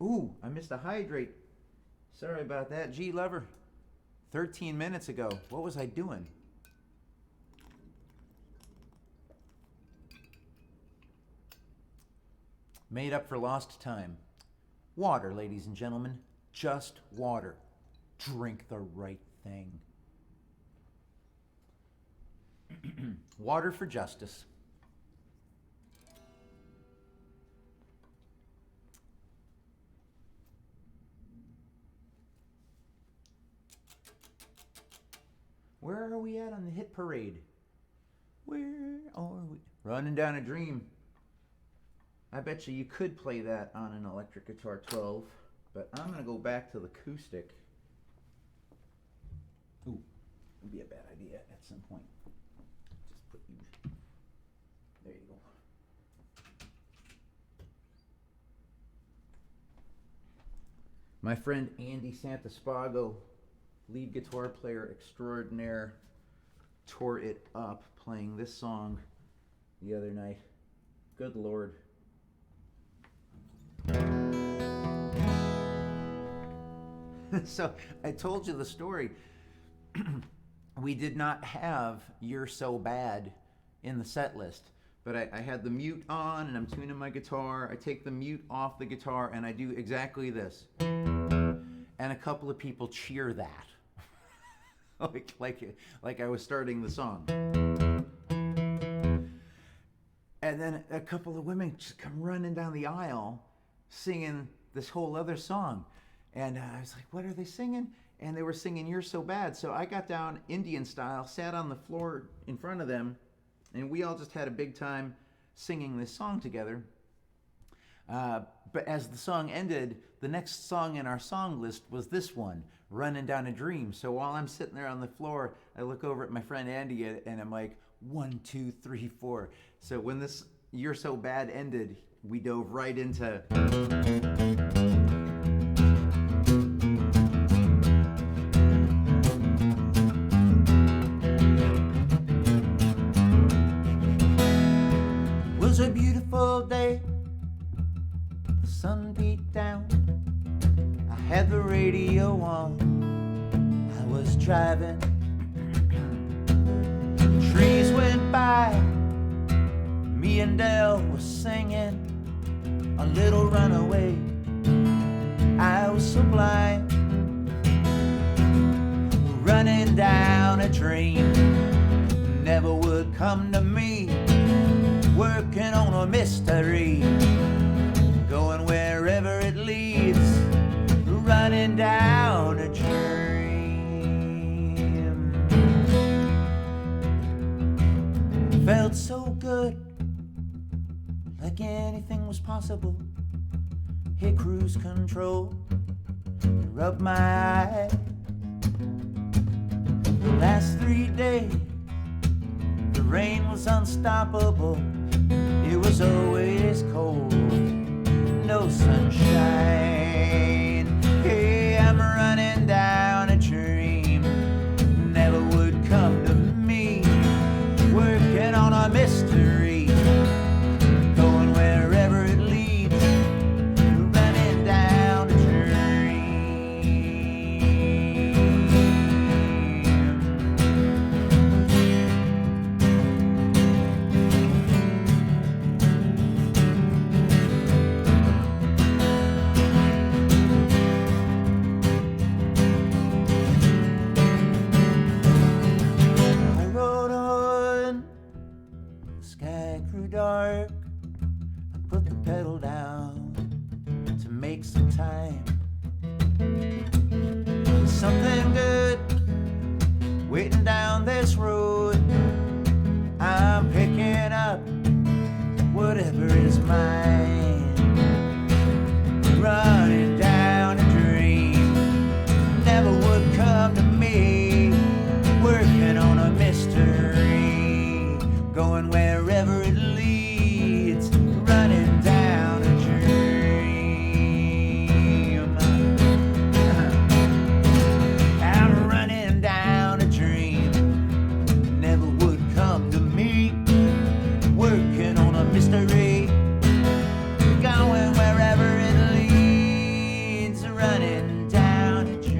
Ooh, I missed a hydrate. Sorry about that. Gee, lover. 13 minutes ago. What was I doing? Made up for lost time. Water, ladies and gentlemen. Just water. Drink the right thing. Water for justice. Where are we at on the hit parade? Where are we? Running Down a Dream. I bet you could play that on an electric guitar 12, but I'm going to go back to the acoustic. Ooh, would be a bad idea at some point. Just put you. There you go. My friend Andy Santaspago, lead guitar player extraordinaire, tore it up playing this song the other night. Good Lord. So I told you the story. We did not have You're So Bad in the set list, but I had the mute on and I'm tuning my guitar. I take the mute off the guitar and I do exactly this. And a couple of people cheer that. like I was starting the song. And then a couple of women just come running down the aisle singing this whole other song. And I was like, what are they singing? And they were singing You're So Bad. So I got down Indian style, sat on the floor in front of them, and we all just had a big time singing this song together. But as the song ended, the next song in our song list was this one, Running Down a Dream. So while I'm sitting there on the floor, I look over at my friend Andy and I'm like, 1, 2, 3, 4. So when this You're So Bad ended, we dove right into... It was a beautiful day, the sun beat down, I had the radio on, I was driving, trees went by, me and Dell were singing a little runaway, I was so blind, running down a dream, never would come to me, working on a mystery, going wherever it leads, running down a dream. Felt so good, like anything was possible. Hit cruise control, rub my eye. The last 3 days, the rain was unstoppable. It was always cold, no sunshine. Hey, I'm running down a dream, never would come to me, working on a mystery, going wherever it leads, running down a dark, I put the pedal down to make some time. Something good waiting down this road. I'm picking up whatever is mine, running down a dream never would come to me, working on a mystery, going wherever it leads, running down a dream. I'm running down a dream never would come to me, working on a mystery, going wherever it leads, running down a dream.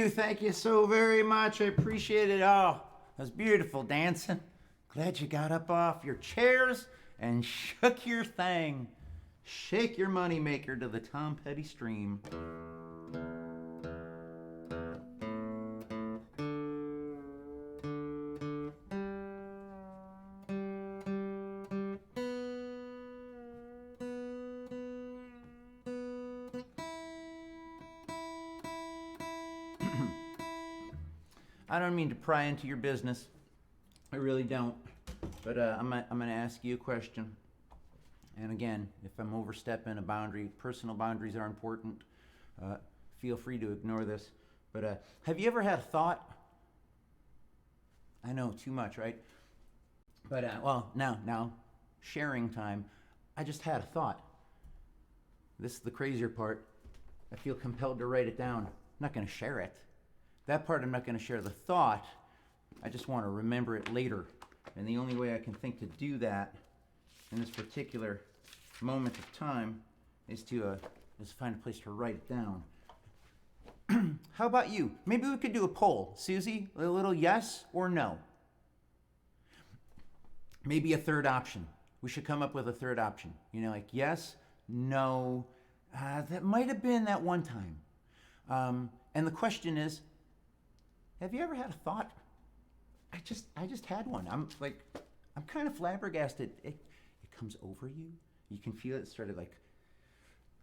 Thank you so very much. I appreciate it all. That was beautiful dancing. Glad you got up off your chairs and shook your thing. Shake your moneymaker to the Tom Petty stream. I don't mean to pry into your business. I really don't. But I'm gonna ask you a question. And again, if I'm overstepping a boundary, personal boundaries are important. Feel free to ignore this. But have you ever had a thought? I know, too much, right? But well, now, sharing time. I just had a thought. This is the crazier part. I feel compelled to write it down. I'm not going to share it. That part I'm not going to share. The thought, I just want to remember it later. And the only way I can think to do that in this particular moment of time is to find a place to write it down. How about you? Maybe we could do a poll. Susie, a little yes or no? Maybe a third option. We should come up with a third option. You know, like yes, no. That might have been that one time. And the question is, have you ever had a thought? I just had one. I'm kind of flabbergasted. It comes over you. You can feel it started like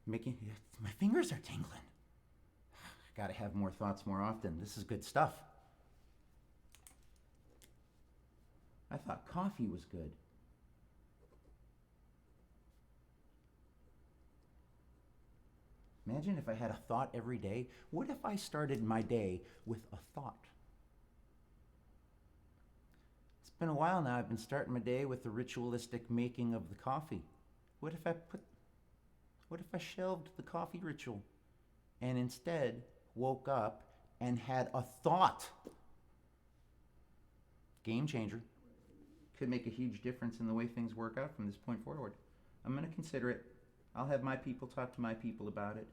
making, my fingers are tingling. I gotta have more thoughts more often. This is good stuff. I thought coffee was good. Imagine if I had a thought every day. What if I started my day with a thought? It's been a while now. I've been starting my day with the ritualistic making of the coffee. What if I shelved the coffee ritual and instead woke up and had a thought? Game changer. Could make a huge difference in the way things work out from this point forward. I'm going to consider it. I'll have my people talk to my people about it.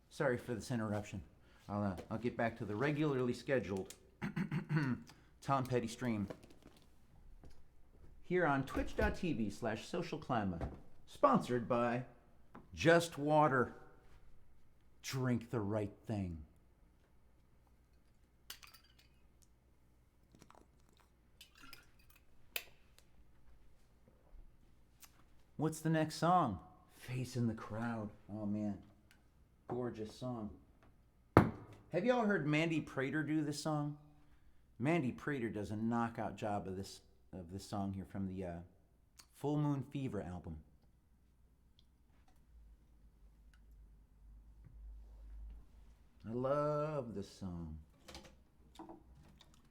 Sorry for this interruption. I'll get back to the regularly scheduled Tom Petty stream here on twitch.tv/socialklyma, sponsored by Just Water. Drink the right thing. What's the next song? Face in the Crowd. Oh man, gorgeous song. Have y'all heard Mandy Prater do this song? Mandy Prater does a knockout job of this song here from the Full Moon Fever album. I love this song.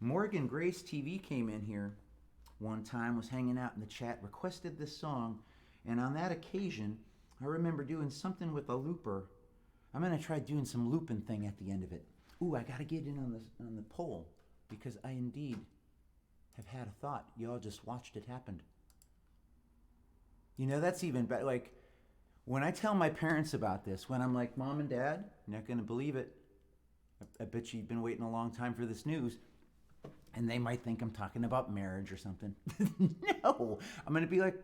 Morgan Grace TV came in here one time, was hanging out in the chat, requested this song, and on that occasion, I remember doing something with a looper. I'm gonna try doing some looping thing at the end of it. Ooh, I gotta get in on the poll because I indeed have had a thought. Y'all just watched it happen. You know, that's even better. Like, when I tell my parents about this, when I'm like, Mom and Dad, you're not gonna believe it. I bet you've been waiting a long time for this news. And they might think I'm talking about marriage or something. No, I'm gonna be like,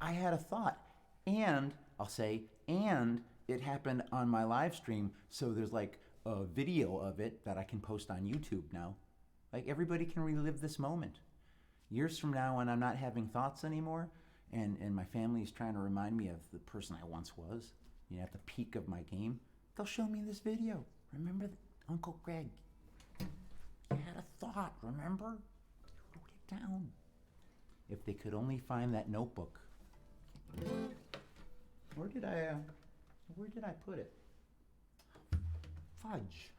I had a thought. And I'll say, and it happened on my live stream. So there's like a video of it that I can post on YouTube now. Like, everybody can relive this moment. Years from now, when I'm not having thoughts anymore, and my family is trying to remind me of the person I once was, you know, at the peak of my game, they'll show me this video. Remember Uncle Greg? You had a thought, remember? You wrote it down. If they could only find that notebook. Where did I put it? Fudge.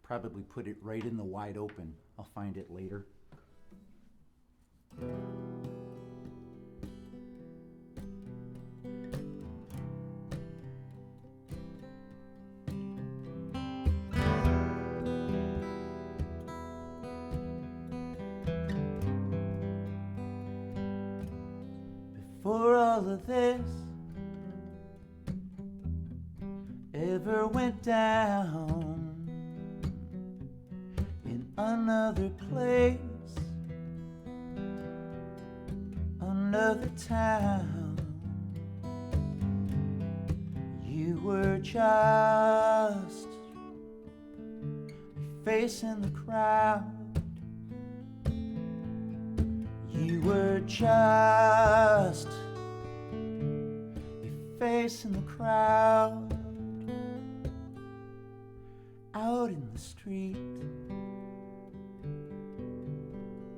Probably put it right in the wide open. I'll find it later. Before all of this ever went down in another place, another town, you were just a face in the crowd. You were just a face face in the crowd, out in the street,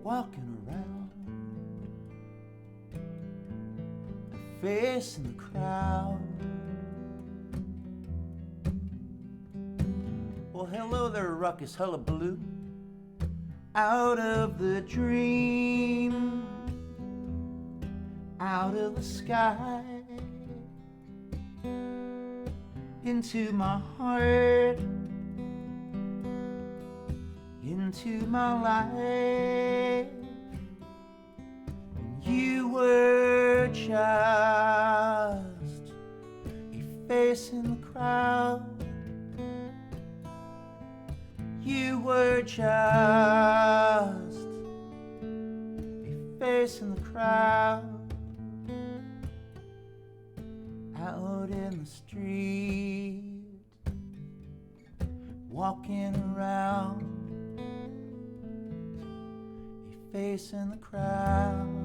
walking around, a face in the crowd. Well, hello there, ruckus hullabaloo, out of the dream, out of the sky, into my heart, into my life. You were just a face in the crowd. You were just a face in the crowd, out in the street, walking around, a face in the crowd.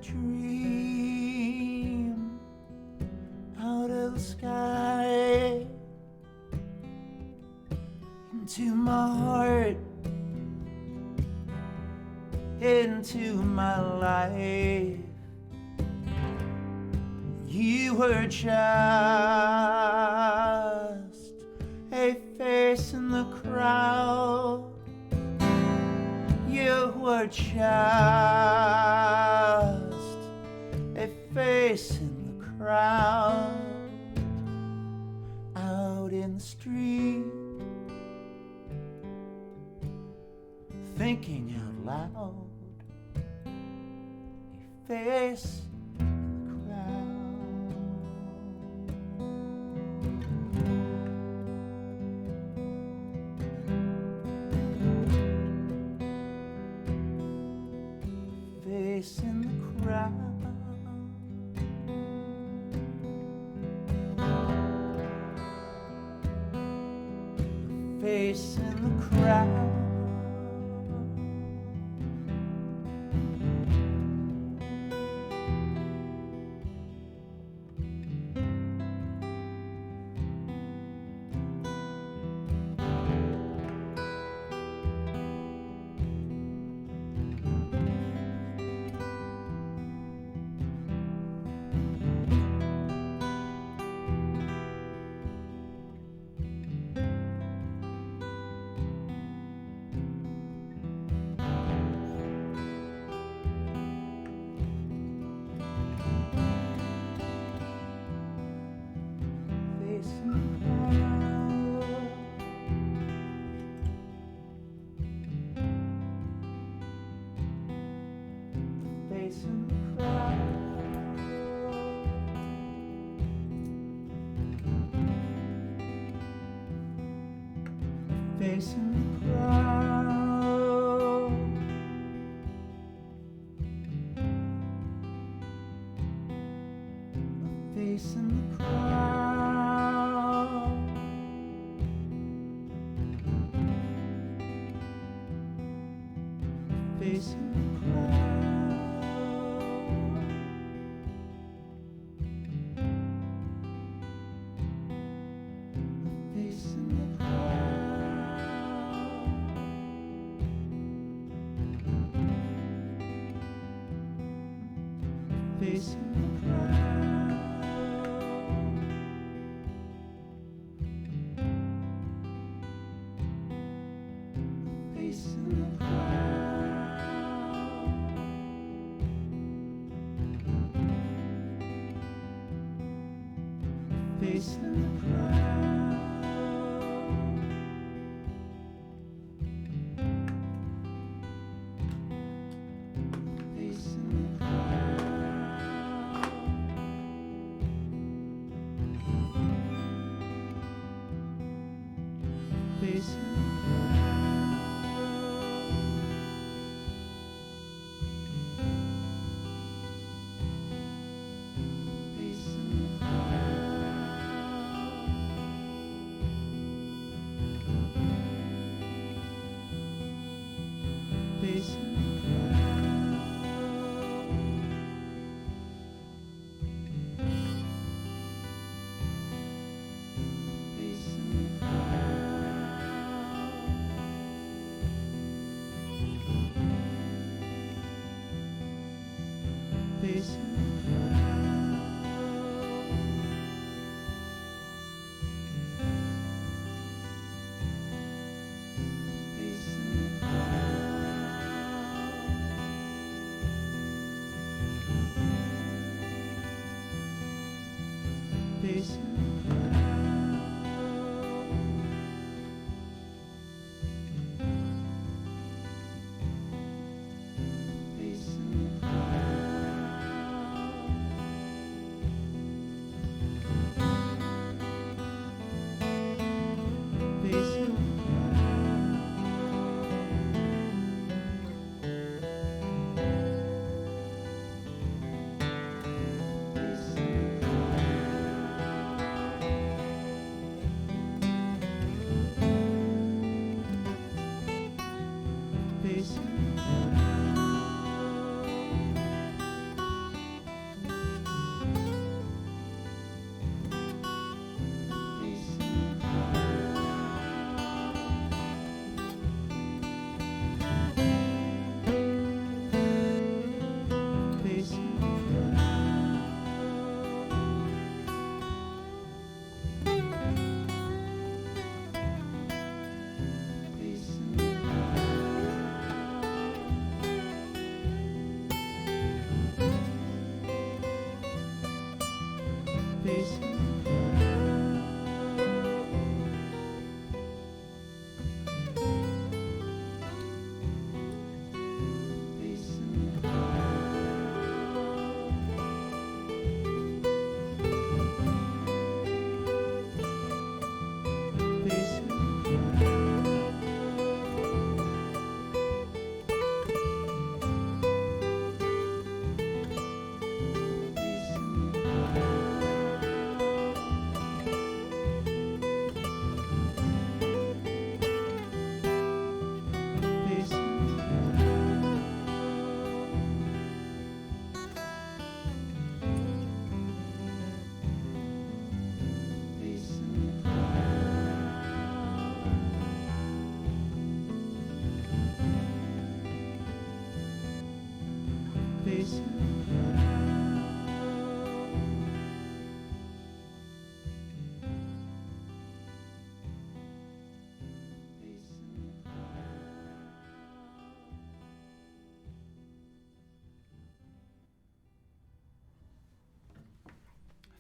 Dream, out of the sky, into my heart, into my life. You were just a face in the crowd. You were just a face in the crowd, out in the street, thinking out loud, a face in the crowd. Face in the crowd. Face in the crowd. Face in the crowd. Face in the crowd. Face in the crowd. Face in the face in the crowd. Face in the crowd. Face in the face in the crowd.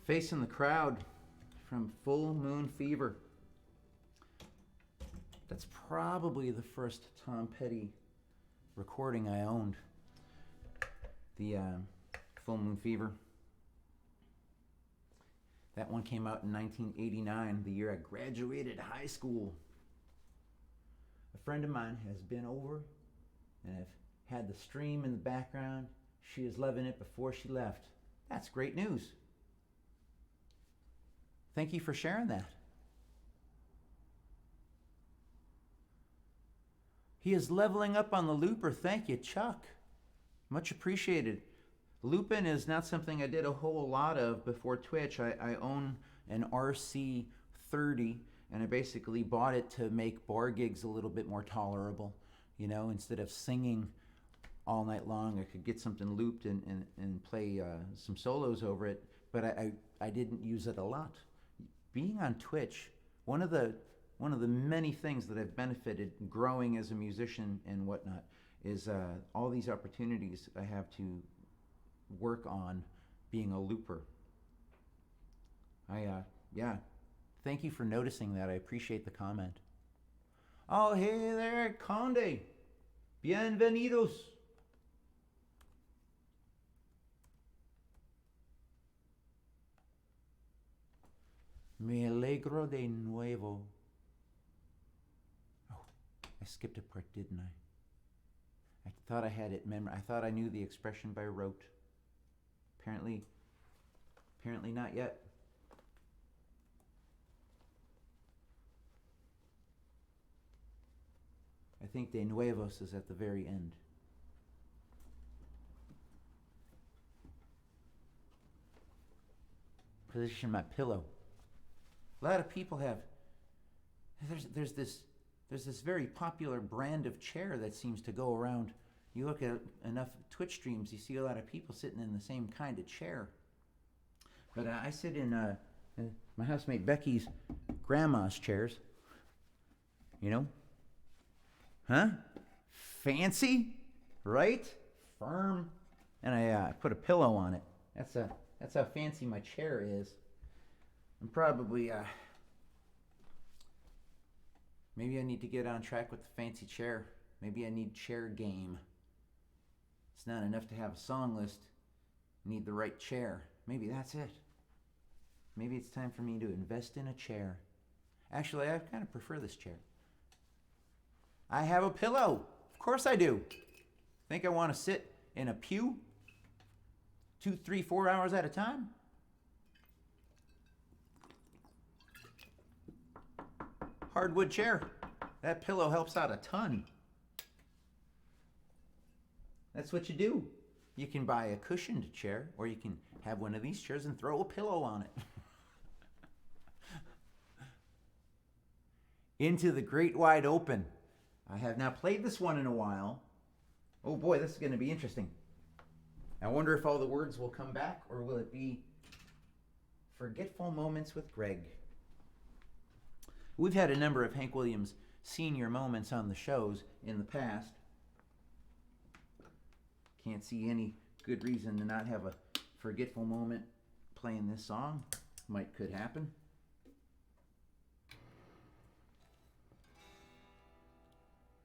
Facing the Crowd from Full Moon Fever. That's probably the first Tom Petty recording I owned. The Full Moon Fever. That one came out in 1989, the year I graduated high school. A friend of mine has been over, and I've had the stream in the background. She is loving it before she left. That's great news. Thank you for sharing that. He is leveling up on the looper. Thank you, Chuck. Much appreciated. Looping is not something I did a whole lot of before Twitch. I own an RC30, and I basically bought it to make bar gigs a little bit more tolerable. You know, instead of singing all night long, I could get something looped and play some solos over it, but I didn't use it a lot. Being on Twitch, one of the many things that I've benefited growing as a musician and whatnot is all these opportunities I have to work on being a looper. Yeah, thank you for noticing that. I appreciate the comment. Oh, hey there, Conde. Bienvenidos. Me alegro de nuevo. Oh, I skipped a part, didn't I? I thought I had it memorized. I thought I knew the expression by rote. Apparently not yet. I think De Nuevos is at the very end. Position my pillow. A lot of people have. There's this very popular brand of chair that seems to go around. You look at enough Twitch streams, you see a lot of people sitting in the same kind of chair. But I sit in my housemate Becky's grandma's chairs. You know? Huh? Fancy, right? Firm. And I put a pillow on it. That's how fancy my chair is. I'm probably maybe I need to get on track with the fancy chair. Maybe I need chair game. It's not enough to have a song list. I need the right chair. Maybe that's it. Maybe it's time for me to invest in a chair. Actually, I kind of prefer this chair. I have a pillow. Of course I do. Think I want to sit in a pew 2, 3, 4 hours at a time? Hardwood chair. That pillow helps out a ton. That's what you do. You can buy a cushioned chair, or you can have one of these chairs and throw a pillow on it. Into the Great Wide Open. I have not played this one in a while. Oh boy, this is going to be interesting. I wonder if all the words will come back, or will it be Forgetful Moments with Greg? We've had a number of Hank Williams senior moments on the shows in the past. Can't see any good reason to not have a forgetful moment playing this song. Could happen.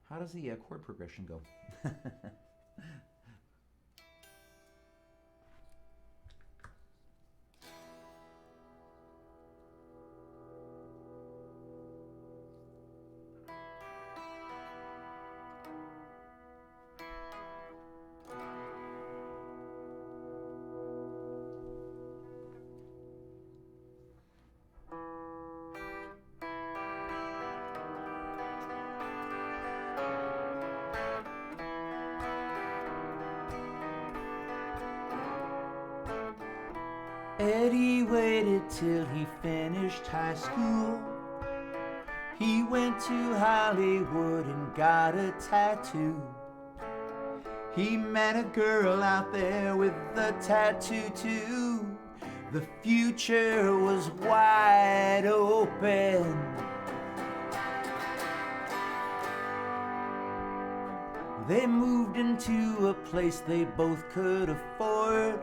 How does the chord progression go? Eddie waited till he finished high school. He went to Hollywood and got a tattoo. He met a girl out there with a tattoo too. The future was wide open. They moved into a place they both could afford.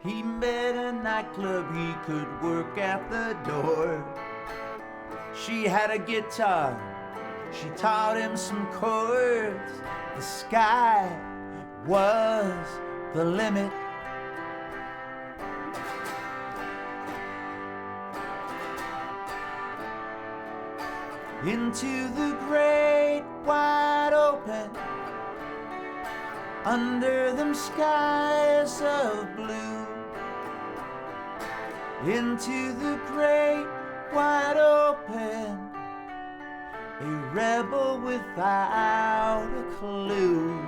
He met a nightclub, he could work at the door. She had a guitar, she taught him some chords. The sky was the limit. Into the great wide open, under them skies of blue. Into the great wide open, a rebel without a clue.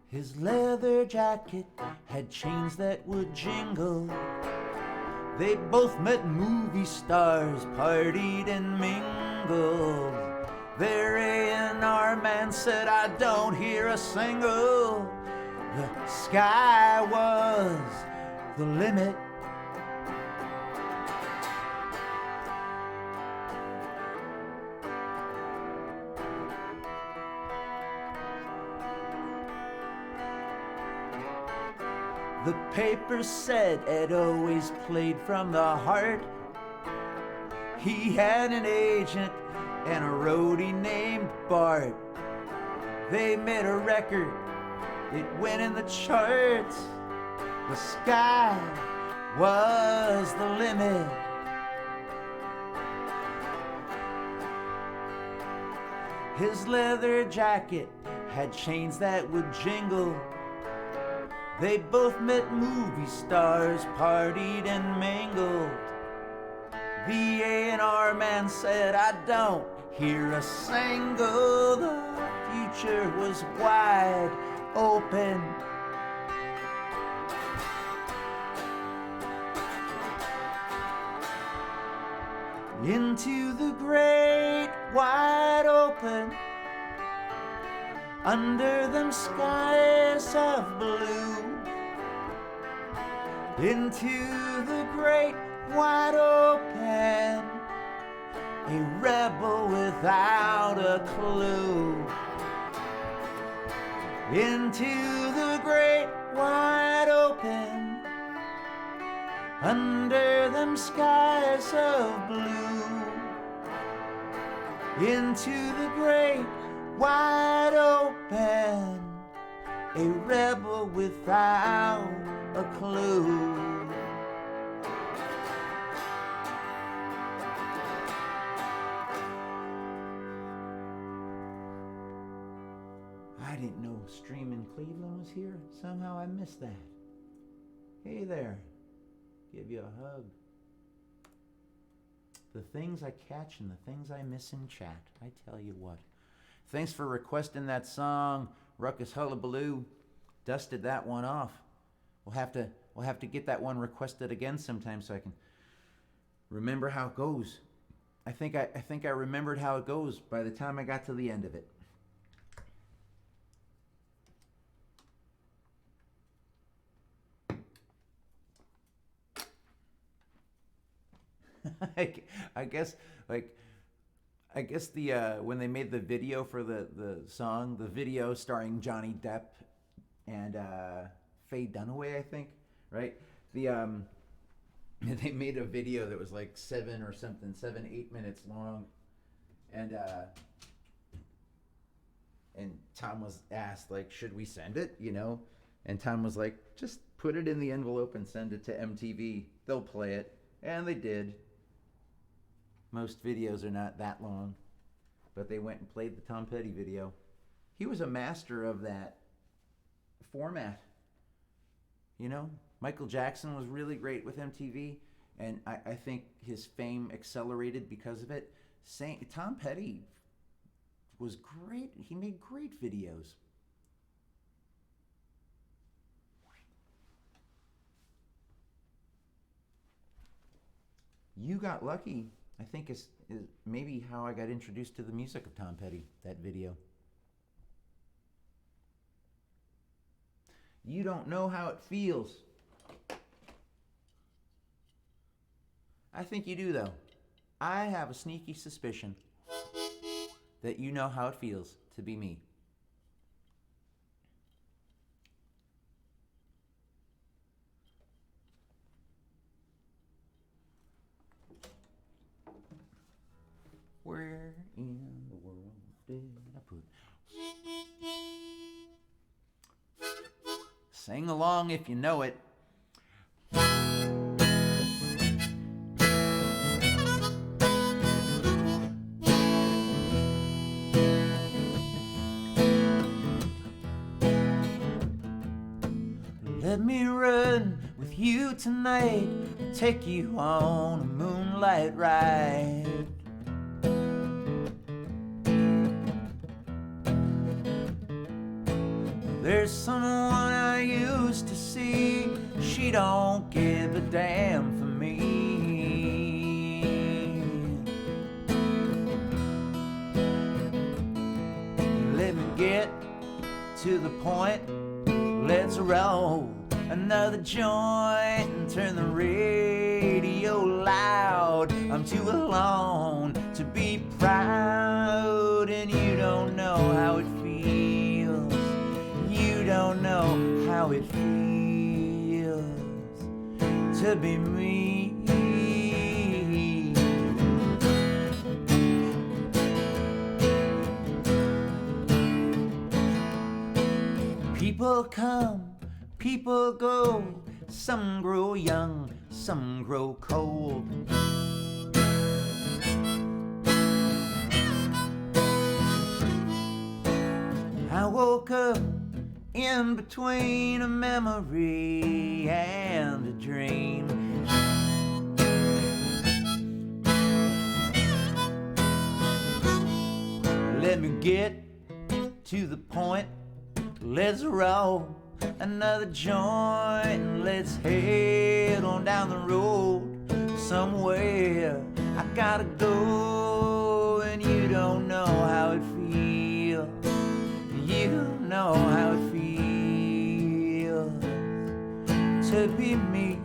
His leather jacket had chains that would jingle. They both met movie stars, partied and mingled. Their A&R man said, I don't hear a single. The sky was the limit. The paper said Ed always played from the heart. He had an agent and a roadie named Bart. They made a record, it went in the charts. The sky was the limit. His leather jacket had chains that would jingle. They both met movie stars, partied and mingled. The A&R man said, I don't hear a single. The future was wide open. Into the great wide open, under them skies of blue. Into the great wide open, a rebel without a clue. Into the great wide open, under them skies of blue. Into the great wide open, a rebel without a clue. I didn't know Stream in Cleveland was here. Somehow I missed that. Hey there. Give you a hug. The things I catch and the things I miss in chat. I tell you what. Thanks for requesting that song, Ruckus Hullabaloo. Dusted that one off. We'll have to get that one requested again sometime so I can remember how it goes. I think I remembered how it goes by the time I got to the end of it. I guess the when they made the video for the song, the video starring Johnny Depp and Faye Dunaway, I think, right? They made a video that was like 7, 8 minutes long, and Tom was asked, like, should we send it, you know? And Tom was like, just put it in the envelope and send it to MTV. They'll play it, and they did. Most videos are not that long, but they went and played the Tom Petty video. He was a master of that format. You know, Michael Jackson was really great with MTV, and I think his fame accelerated because of it. Tom Petty was great. He made great videos. You Got Lucky, I think is maybe how I got introduced to the music of Tom Petty, that video. You don't know how it feels. I think you do, though. I have a sneaky suspicion that you know how it feels to be me. Where in the world did I put? Sing along if you know it. Let me run with you tonight, take you on a moonlight ride. There's someone I used to see, she don't give a damn for me. Let me get to the point, let's roll another joint and turn the radio loud. I'm too alone to be proud, and you don't know how it feels. You don't know how it feels to be me. People come, people go, some grow young, some grow cold. woke up in between a memory and a dream. Let me get to the point. Let's roll another joint and let's head on down the road somewhere. I gotta go and you don't know how it feels. You don't know how it feels to be me.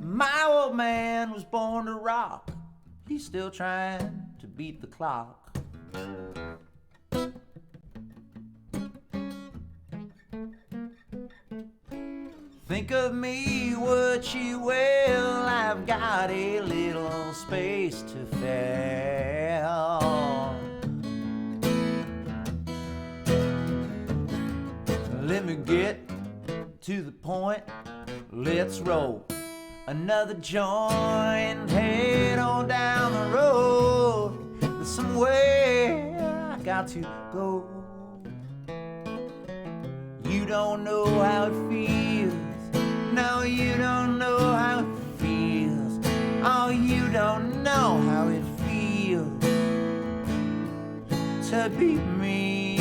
My old man was born to rock. He's still trying to beat the clock. Think of me what you will. I've got a little space to fill. Let me get to the point. Let's roll another joint, head on down the road. There's somewhere I got to go. You don't know how it feels. No, you don't know how it feels. Oh, you don't know how it feels to be me.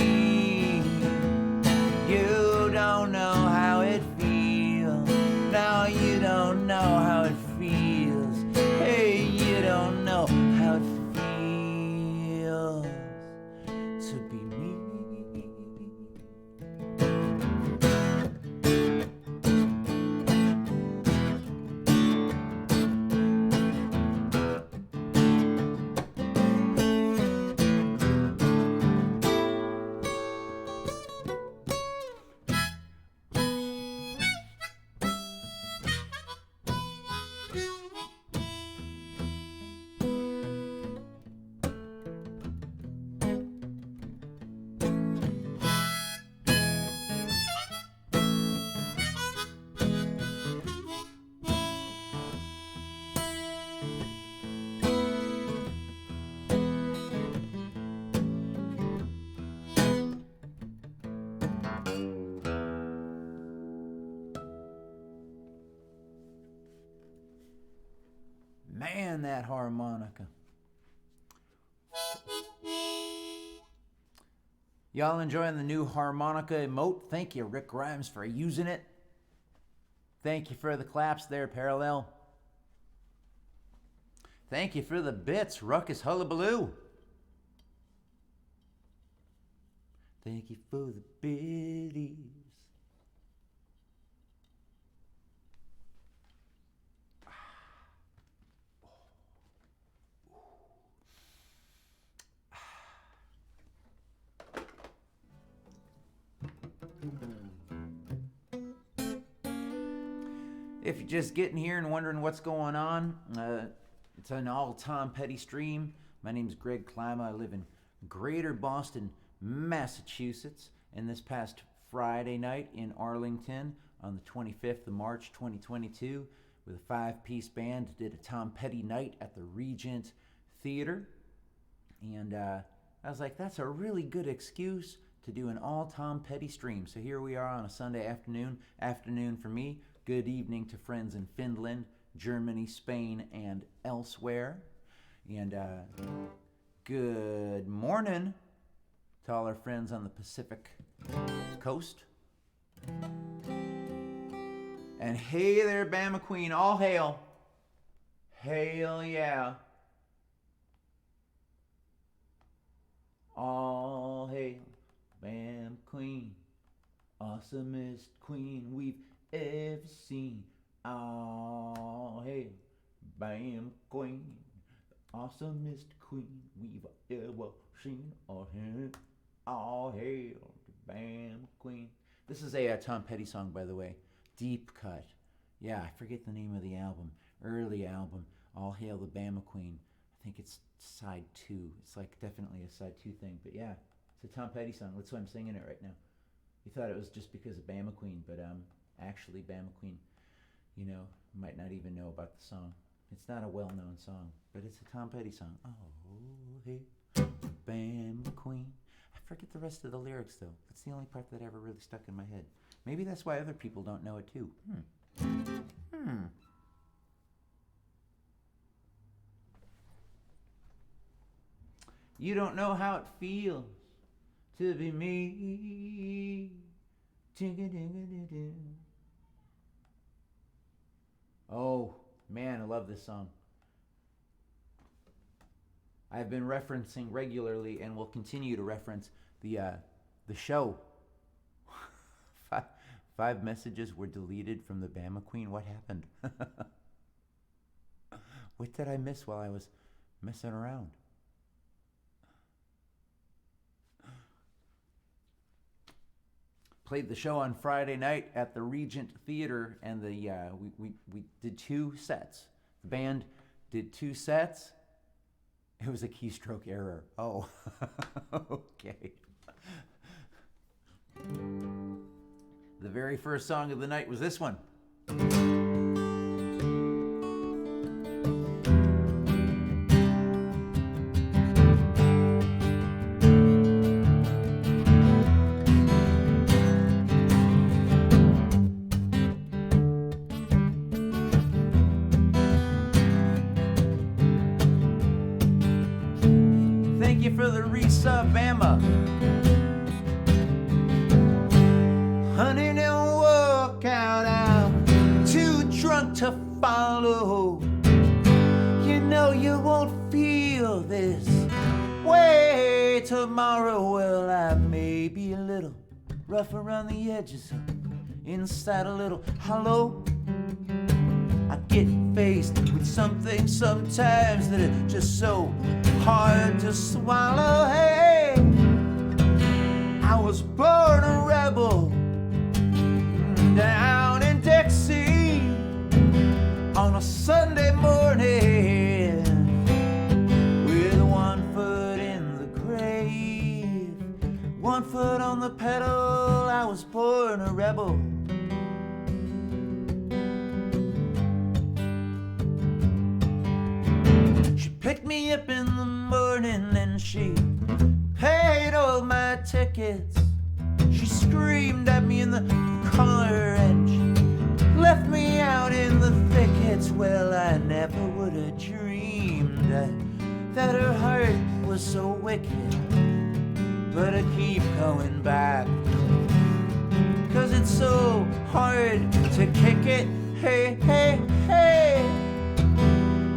You don't know how it feels. No, you don't know how it feels. Hey, you don't know how it feels to be me. Man, that harmonica. Y'all enjoying the new harmonica emote? Thank you, Rick Grimes, for using it. Thank you for the claps there, Parallel. Thank you for the bits, Ruckus Hullabaloo. Thank you for the biddies. If you're just getting here and wondering what's going on, it's an all Tom Petty stream. My name is Greg Klyma. I live in Greater Boston, Massachusetts. And this past Friday night in Arlington on the 25th of March 2022 with a 5-piece band did a Tom Petty night at the Regent Theater. And I was like, that's a really good excuse to do an all Tom Petty stream. So here we are on a Sunday afternoon for me. Good evening to friends in Finland, Germany, Spain, and elsewhere. And good morning to all our friends on the Pacific Coast. And hey there, Bama Queen, all hail. Hail yeah. All hail, Bama Queen, awesomest queen we've ever seen. All hail, Bam Queen, the awesomest queen we've ever seen. All hail. This is a Tom Petty song, by the way. Deep Cut. Yeah, I forget the name of the album. Early album. All Hail the Bama Queen. I think it's side 2. It's like definitely a side 2 thing. But yeah, it's a Tom Petty song. That's why I'm singing it right now. You thought it was just because of Bama Queen, but actually Bama Queen, you know, might not even know about the song. It's not a well-known song, but it's a Tom Petty song. Oh, hey, Bama Queen. I forget the rest of the lyrics, though. That's the only part that ever really stuck in my head. Maybe that's why other people don't know it, too. You don't know how it feels to be me. Oh, man, I love this song. I've been referencing regularly and will continue to reference the show. 5 messages were deleted from the Bama Queen. What happened? What did I miss while I was messing around? Played the show on Friday night at the Regent Theater, and we did 2 sets. The band did 2 sets. It was a keystroke error. Oh, okay. The very first song of the night was this one. Thank you for the resub, Bama. Honey, don't walk out. I'm too drunk to follow. You know you won't feel this way tomorrow. Well, I may be a little rough around the edges, inside a little hollow. I get faced with something sometimes that are just so hard to swallow. Hey, I was born a rebel down in Dixie on a Sunday morning with 1 foot in the grave, 1 foot on the pedal. I was born a rebel. Picked me up in the morning and she paid all my tickets. She screamed at me in the car and she left me out in the thickets. Well, I never would have dreamed that her heart was so wicked. But I keep going back, 'cause it's so hard to kick it. Hey, hey, hey,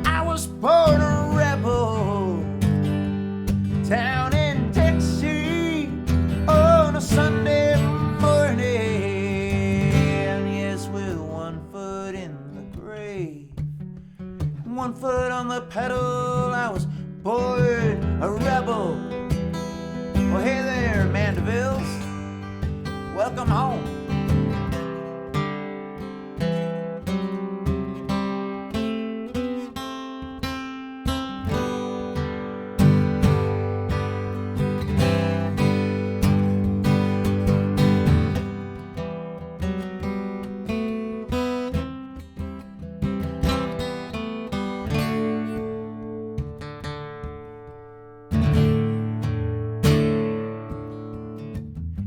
I was born a rebel down in Dixie on a Sunday morning. Yes, with 1 foot in the grave, 1 foot on the pedal. I was born a rebel. Well, hey there, Mandevilles. Welcome home.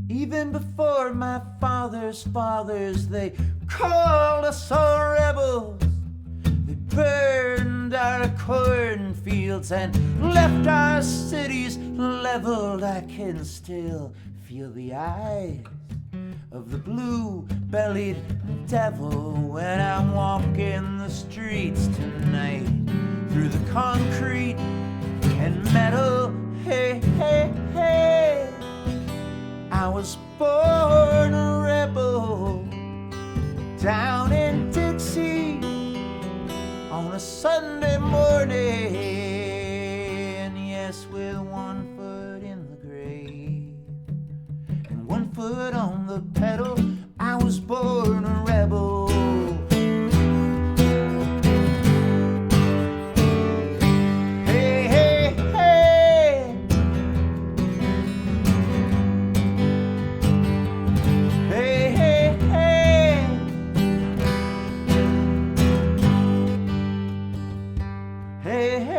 Even before my father's fathers, they called us all rebels. They burned our cornfields and left our cities leveled. I can still feel the eyes of the blue-bellied devil when I'm walking the streets tonight through the concrete and metal. Hey, hey, hey, I was born a rebel down in Dixie on a Sunday morning. Yes, with 1 foot in the grave and 1 foot on the pedal. I was born a rebel. Hey, hey, hey. Hey, hey, hey. Hey, hey, hey.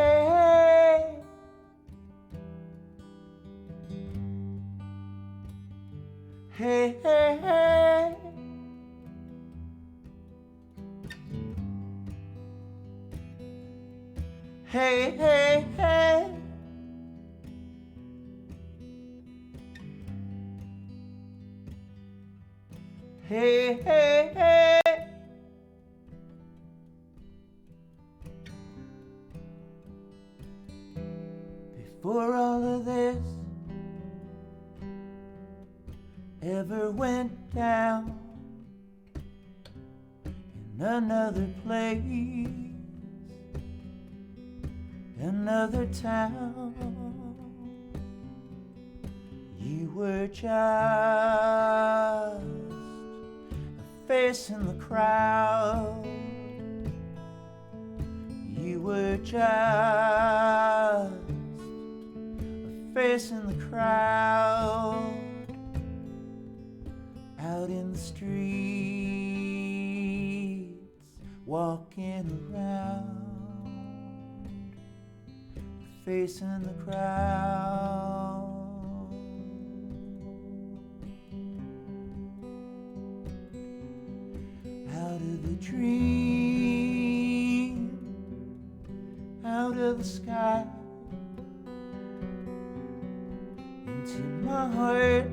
Hey, hey, hey. Hey, hey, hey. Hey, hey, hey. Before all of this ever went down in another place, another town, you were just a face in the crowd. You were just a face in the crowd, out in the streets, walking around, a face in the crowd. Out of the dream, out of the sky, into my heart,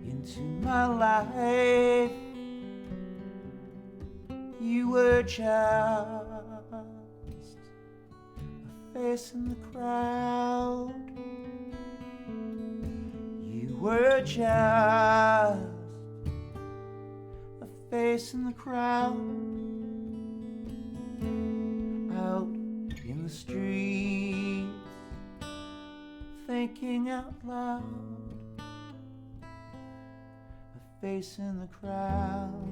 into my life. You were just a face in the crowd. You were just a face in the crowd, out in the streets, thinking out loud, a face in the crowd.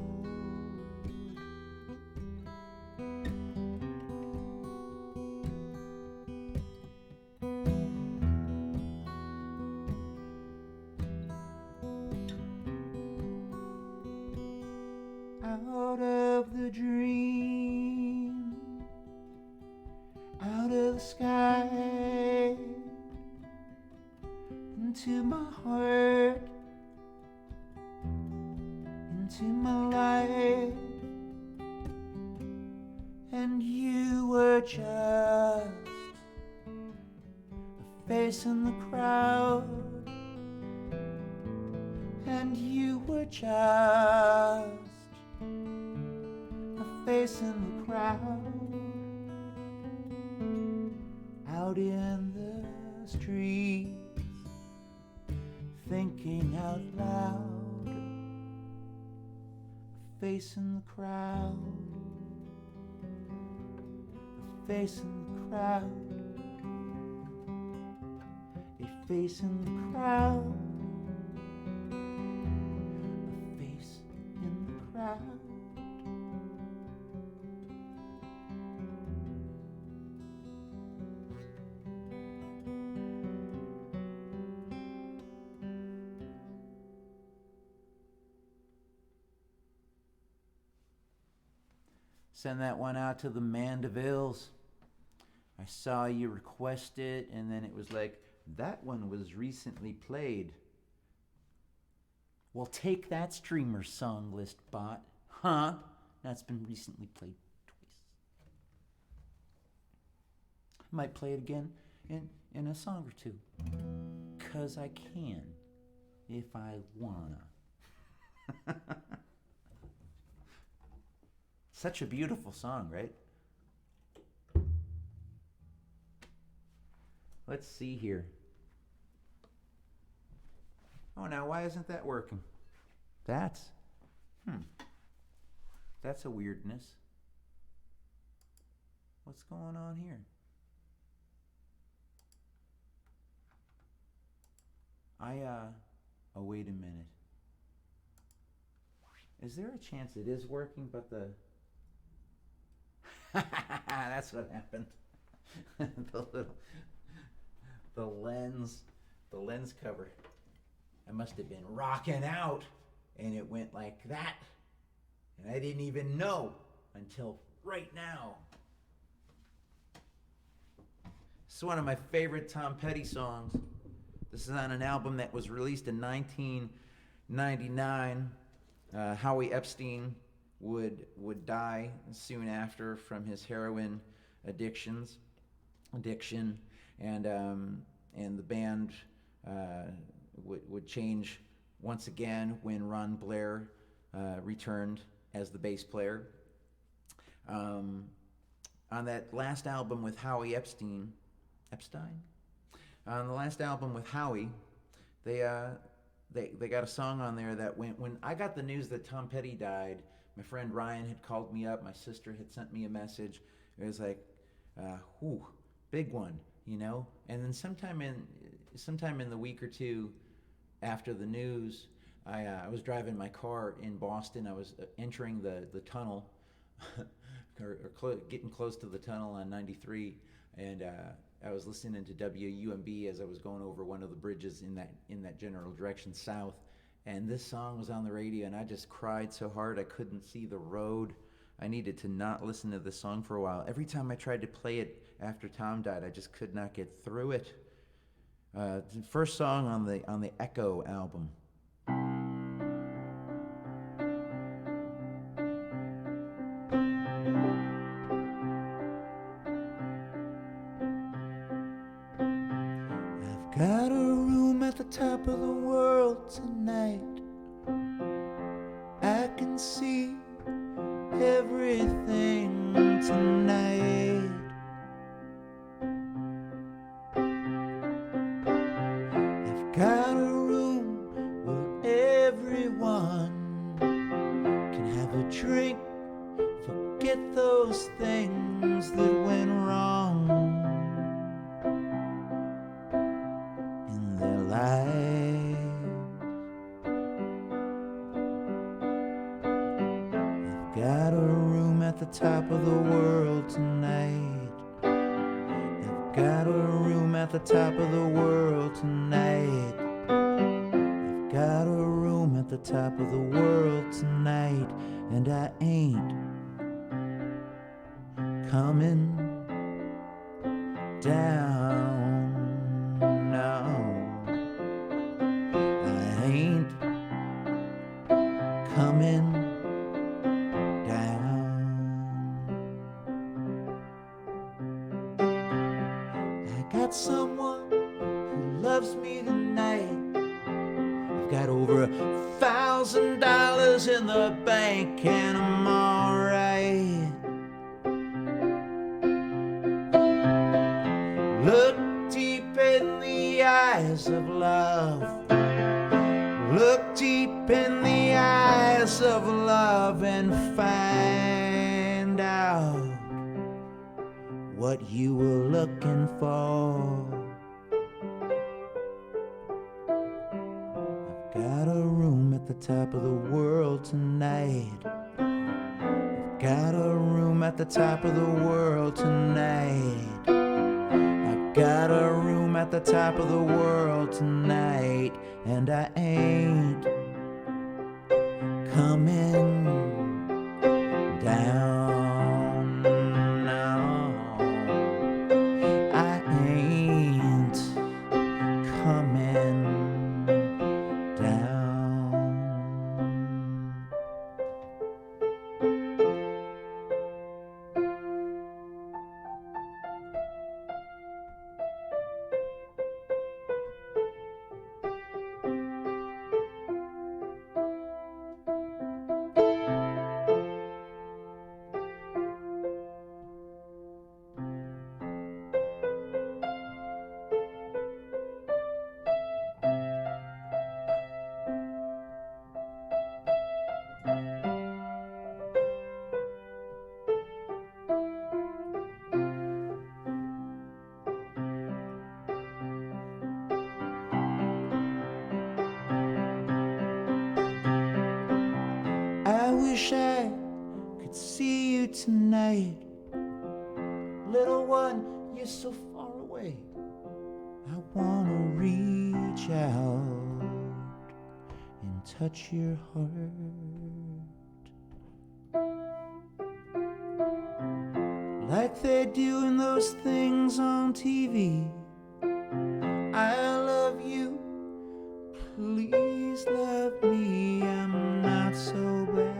Out of the dream, out of the sky, into my heart, into my life. And you were just a face in the crowd. And you were just a face in the crowd, out in the streets, thinking out loud, a face in the crowd, a face in the crowd, a face in the crowd, a face in the crowd. Send that one out to the Mandevilles. I saw you request it, and then it was like, that one was recently played. Well, take that streamer song list bot. Huh? That's been recently played twice. Might play it again in a song or two. 'Cause I can, if I wanna. Such a beautiful song, right? Let's see here. Oh, now why isn't that working? That's a weirdness. What's going on here? Oh, wait a minute. Is there a chance it is working, but the. That's what happened. the little. The lens cover. I must have been rocking out, and it went like that. And I didn't even know until right now. This is one of my favorite Tom Petty songs. This is on an album that was released in 1999. Howie Epstein would die soon after from his heroin addiction, and the band would change once again when Ron Blair returned as the bass player. On that last album with Howie Epstein. On the last album with Howie, they got a song on there that when I got the news that Tom Petty died, my friend Ryan had called me up, my sister had sent me a message. It was like, whew, big one, you know. And then sometime in the week or two after the news, I was driving my car in Boston. I was entering the tunnel, getting close to the tunnel on 93, and I was listening to WUMB as I was going over one of the bridges in that general direction south, and this song was on the radio, and I just cried so hard I couldn't see the road. I needed to not listen to this song for a while. Every time I tried to play it after Tom died, I just could not get through it. The first song on the Echo album. Got a room at the top of the world tonight. I can see everything tonight. I've got a room where everyone can have a drink, forget those things that went wrong in their lives. I've got a room at the top of the world tonight. I've got a room at the top of the world tonight. I've got a room at the top of the world tonight, and I ain't coming down, no. I ain't coming down. I got someone who loves me tonight. I've got over $1,000 in the bank, and I'm alright. Look deep in the eyes of love. Look deep in the eyes of love and find out what you were looking for. I've got a room at the top of the world tonight. I've got a room at the top of the world tonight. I've got a room at the top of the world tonight, and I ain't coming down, no. I ain't coming down. wish I could see you tonight. Little one, you're so far away. I wanna reach out and touch your heart, like they do in those things on TV. I love you, please love me, I'm not so bad,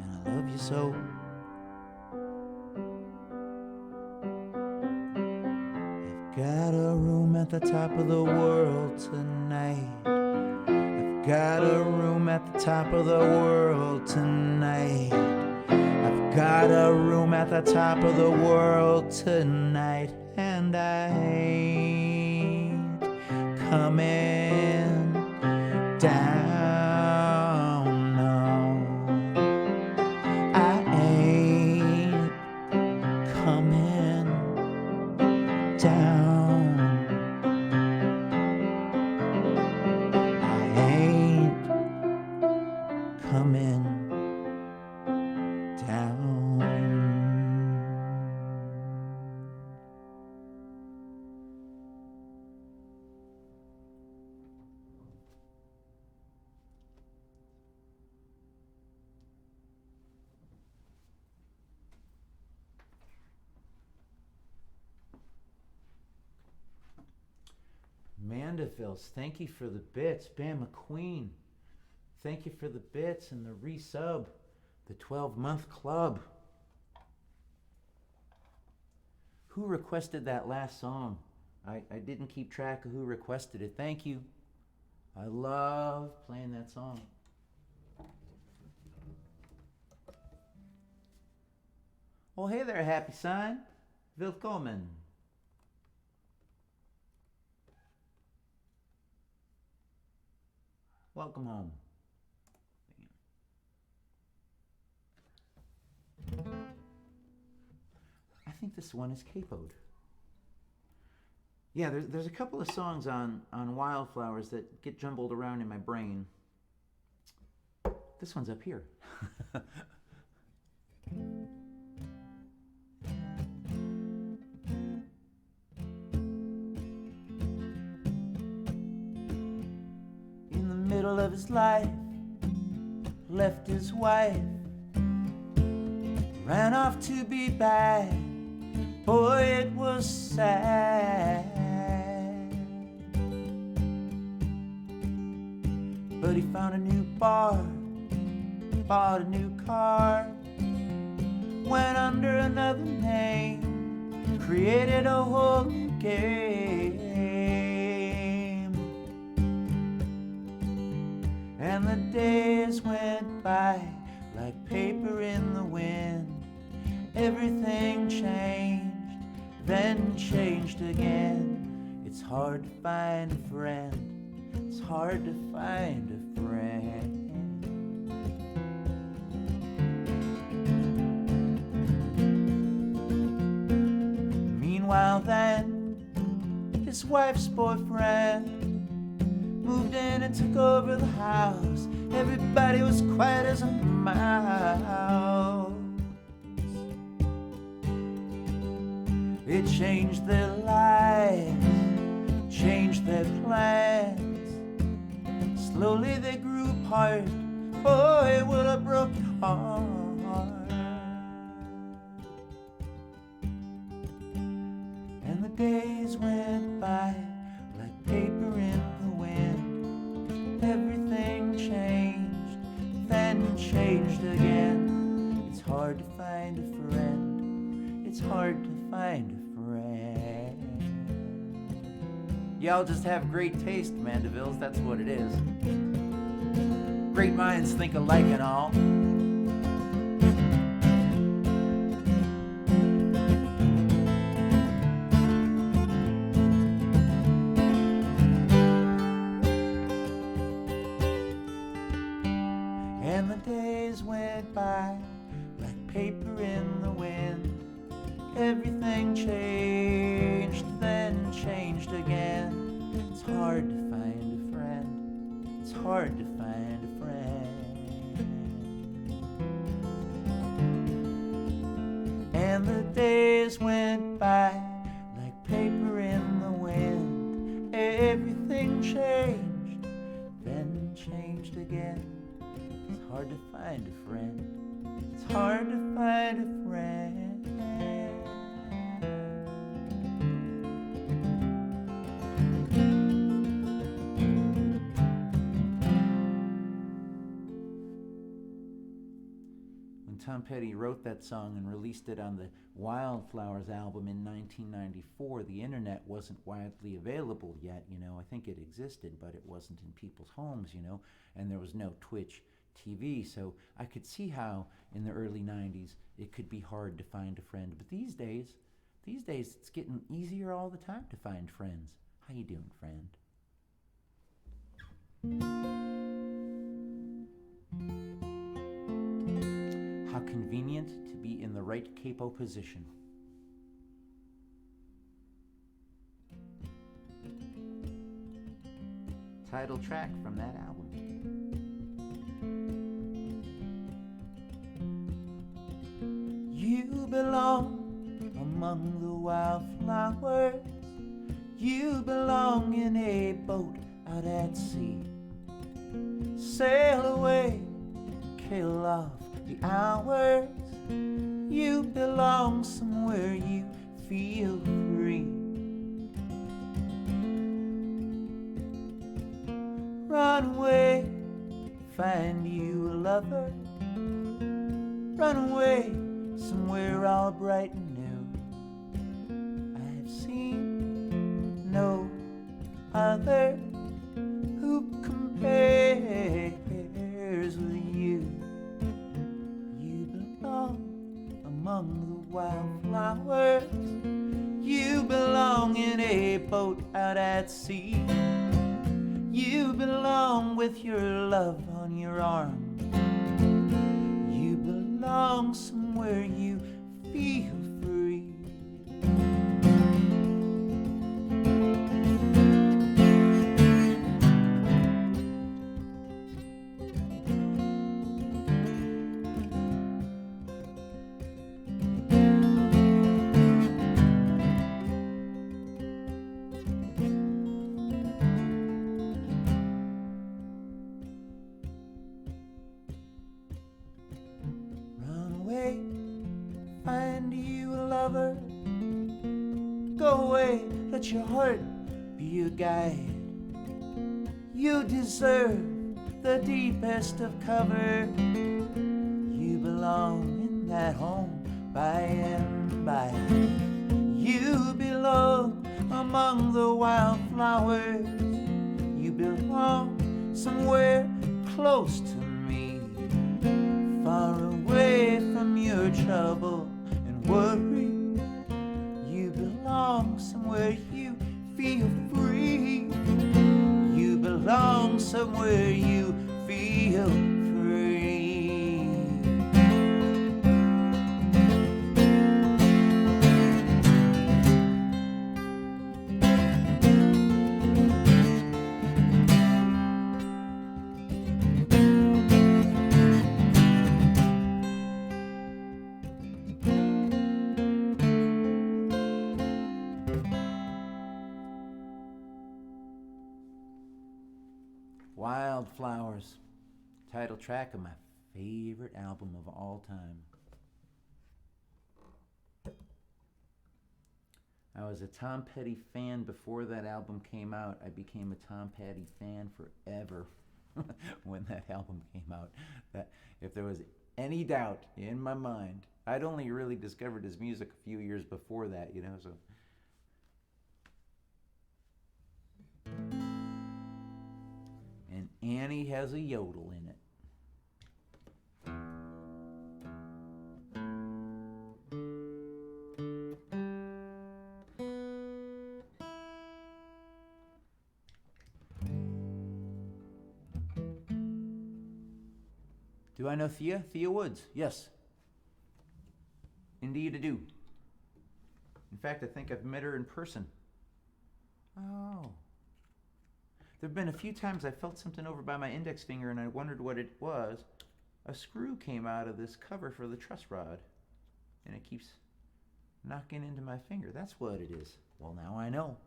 and I love you so. I've got a room at the top of the world tonight. I've got a room at the top of the world tonight. I've got a room at the top of the world tonight, and I ain't coming down, no. I ain't coming down. I ain't coming down. Mandevilles, thank you for the bits. Bam McQueen, thank you for the bits and the resub, the 12-month club. Who requested that last song? I didn't keep track of who requested it. Thank you. I love playing that song. Oh, hey there, happy sign. Willkommen. Welcome home. I think this one is capoed. Yeah, there's a couple of songs on Wildflowers that get jumbled around in my brain. This one's up here. In the middle of his life, left his wife, ran off to be back. Boy, it was sad. But he found a new bar, bought a new car, went under another name, created a whole new game. And the days went by like paper in the wind. Everything changed, then changed again. It's hard to find a friend. It's hard to find a friend. Meanwhile then, his wife's boyfriend moved in and took over the house. Everybody was quiet as a mouse. It changed their lives, changed their plans. Slowly they grew apart. Boy, what a broken heart. And the days went by like paper in the wind. Everything changed, then changed again. It's hard to find a friend. It's hard to find a friend. Y'all just have great taste, Mandevilles, that's what it is. Great minds think alike and all. And the days went by like paper in the wind. Everything changed, then changed again. It's hard to find a friend. It's hard to find a friend. hard to find a friend. It's hard to find a friend. When Tom Petty wrote that song and released it on the Wildflowers album in 1994, the internet wasn't widely available yet, you know. I think it existed, but it wasn't in people's homes, you know, and there was no Twitch TV, so I could see how in the early 90s it could be hard to find a friend. But these days it's getting easier all the time to find friends. How you doing, friend? How convenient to be in the right capo position. Title track from that album. You belong among the wildflowers. You belong in a boat out at sea. Sail away, kill off the hours. You belong somewhere you feel free. Run away, find you a lover. Run away, somewhere all bright and new. I've seen no other who compares with you. You belong among the wildflowers. You belong in a boat out at sea. You belong with your love on your arm. You belong somewhere you feel free. Find you a lover. Go away, let your heart be your guide. You deserve the deepest of cover. You belong in that home by and by. You belong among the wildflowers. You belong somewhere close to me, far away from your trouble and worry. You belong somewhere you feel free. You belong somewhere you feel free. Wildflowers, title track of my favorite album of all time. I was a Tom Petty fan before that album came out. I became a Tom Petty fan forever when that album came out. That if there was any doubt in my mind, I'd only really discovered his music a few years before that, you know, so. And Annie has a yodel in it. Do I know Thea? Thea Woods, yes. Indeed I do. In fact, I think I've met her in person. Oh. There have been a few times I felt something over by my index finger and I wondered what it was. A screw came out of this cover for the truss rod and it keeps knocking into my finger. That's what it is. Well, now I know.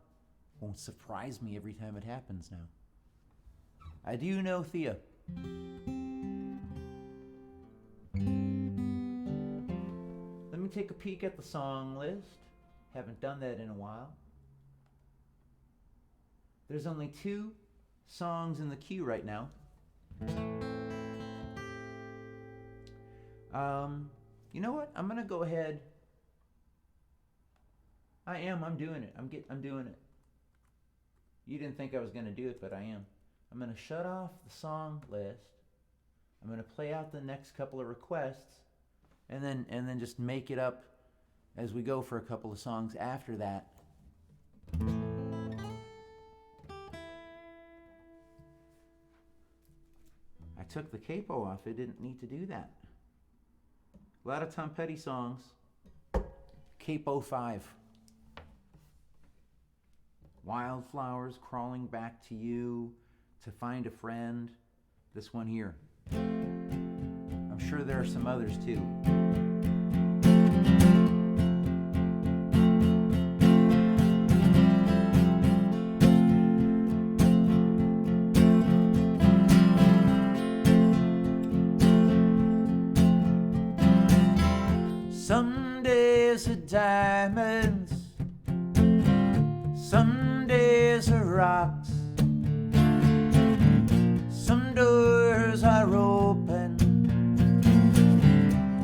Won't surprise me every time it happens now. I do know Thea. take a peek at the song list. Haven't done that in a while. There's only 2 songs in the queue right now. You know what? I'm gonna go ahead. I'm doing it. I'm doing it. You didn't think I was gonna do it, but I am. I'm gonna shut off the song list. I'm gonna play out the next couple of requests, and then just make it up as we go for a couple of songs after that. I took the capo off. It didn't need to do that. A lot of Tom Petty songs. Capo 5. Wildflowers, Crawling Back to You, To Find a Friend. This one here. I'm sure there are some others too. Some days are diamonds, some days are rocks, some doors are open,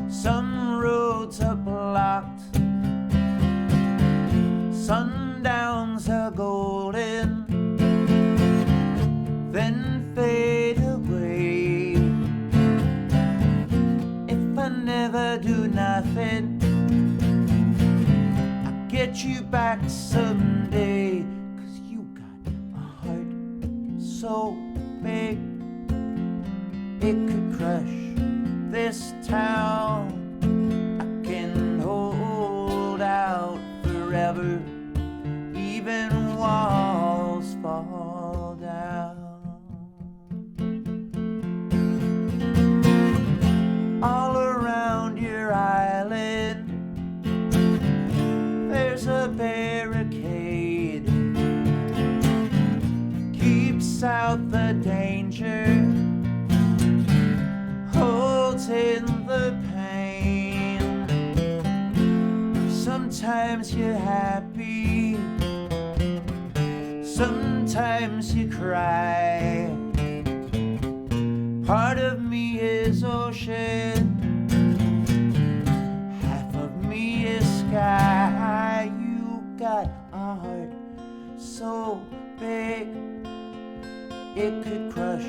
some roads are blocked, sundowns are golden, then fade away. If I never do nothing, I'll get you back someday. 'Cause you got a heart so big, it could crush this town. I can hold out forever, even walls fall down. All around your island, there's a barricade, keeps out the danger, holds in the pain. Sometimes you're happy, sometimes you cry. Part of me is ocean, half of me is sky. You got a heart so big, it could crush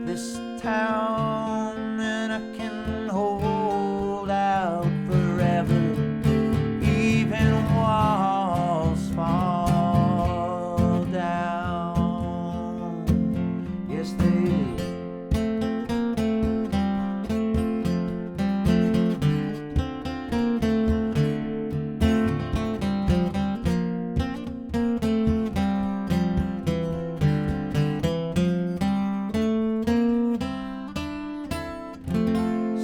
this town. And I can hold out forever, even walls fall down. Yes, they do.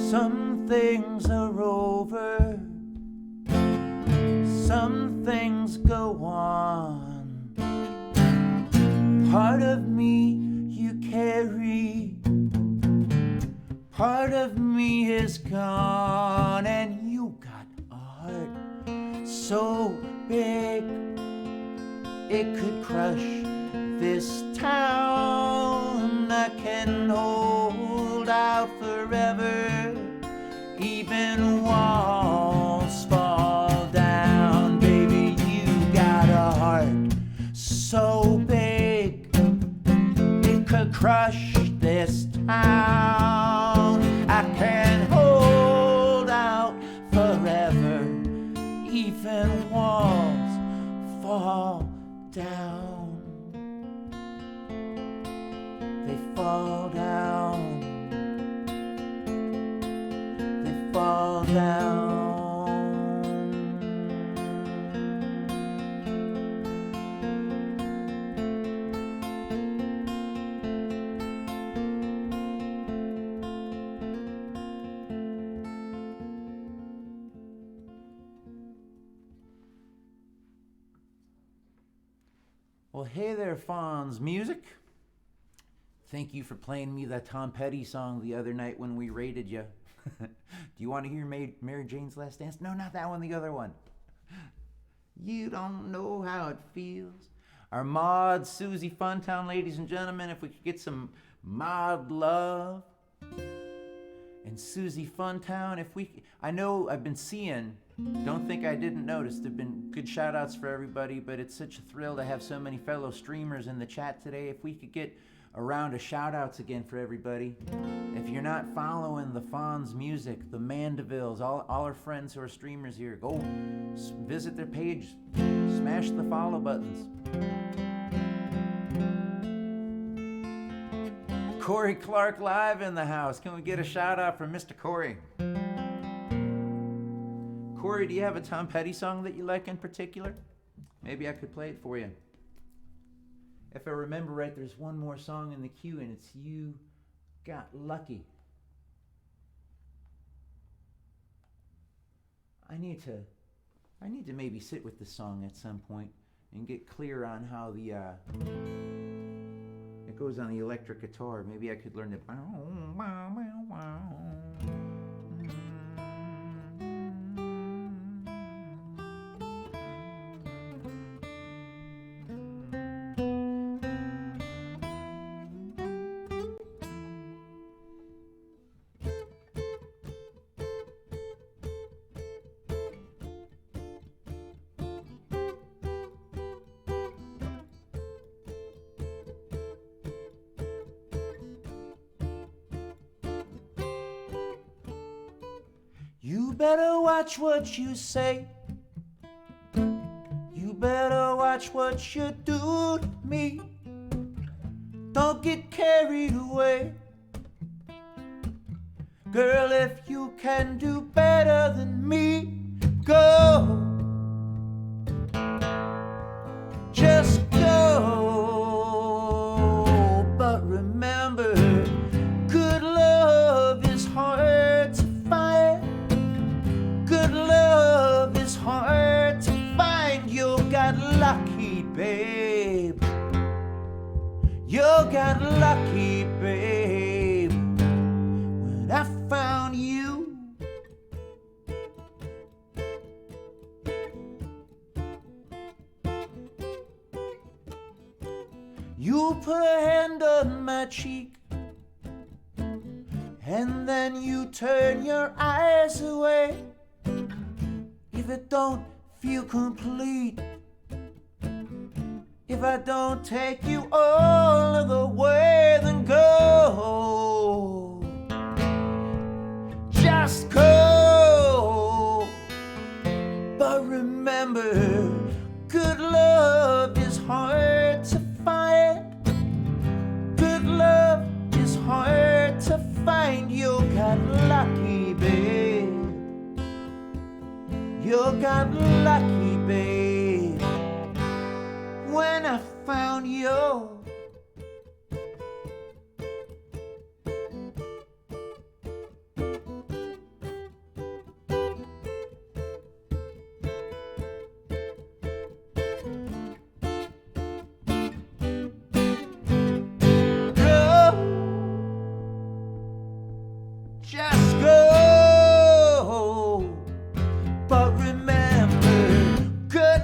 Some things are over, some things go on. Part of me you carry, part of me is gone. And you got a heart so big, it could crush this town. I can hold out forever, even walls fall down. Baby, you got a heart so big, it could crush this town. I can hold out forever, even walls fall down. They fall down, fall down. Well, hey there, Fonz Music. Thank you for playing me that Tom Petty song the other night when we rated you. Do you want to hear Mary Jane's Last Dance? No, not that one, the other one. You don't know how it feels. Our Maud, Susie Funtown, ladies and gentlemen, if we could get some Maud love. And Susie Funtown, if we, I know I've been seeing, don't think I didn't notice, there've been good shout outs for everybody, but it's such a thrill to have so many fellow streamers in the chat today. If we could get a round of shout outs again for everybody. If you're not following the Fonz music, the Mandevilles, all our friends who are streamers here, go visit their page, smash the follow buttons. Corey Clark live in the house. Can we get a shout out from Mr. Corey? Corey, do you have a Tom Petty song that you like in particular? Maybe I could play it for you. If I remember right, there's one more song in the queue, and it's You Got Lucky. I need to maybe sit with the song at some point and get clear on how the it goes on the electric guitar. Maybe I could learn to. You better watch what you say. You better watch what you do to me. Don't get carried away. Girl, if you can do better than me, go. Just go. But remember, good love is hard to find. Good love is hard to find. You got lucky, babe. You got lucky, babe. When I found you. You put a hand on my cheek, and then you turn your eyes away. If it don't feel complete, if I don't take you all of the way, then go. Just go. But remember, good love is hard to find. Good love is hard to find. You got lucky, babe. You got lucky, babe, when I found you. Go, just go. But remember, good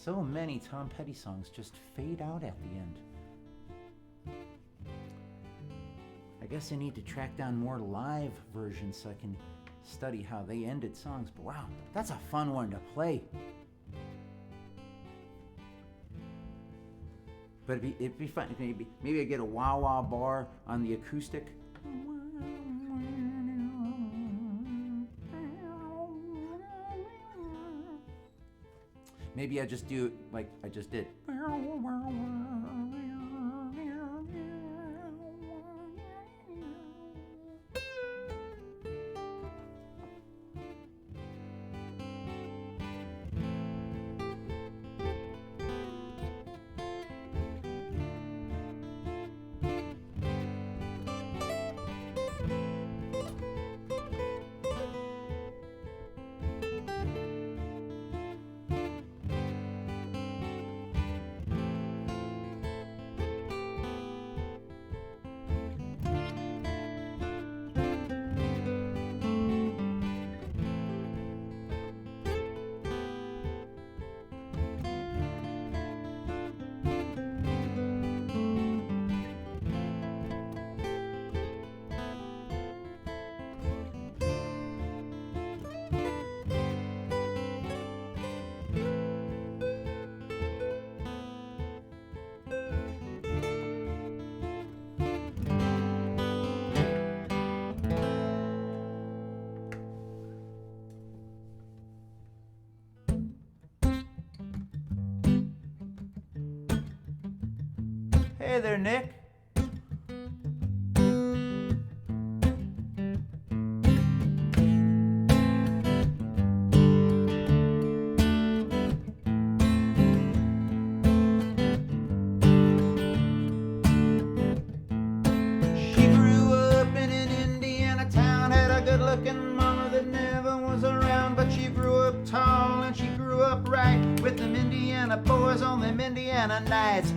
So many Tom Petty songs just fade out at the end. I guess I need to track down more live versions so I can study how they ended songs. But wow, that's a fun one to play. But it'd be fun. Maybe I get a wah-wah bar on the acoustic. Maybe I just do it like I just did. Hey there, Nick. She grew up in an Indiana town, had a good-looking mama that never was around, but she grew up tall and she grew up right with them Indiana boys on them Indiana nights.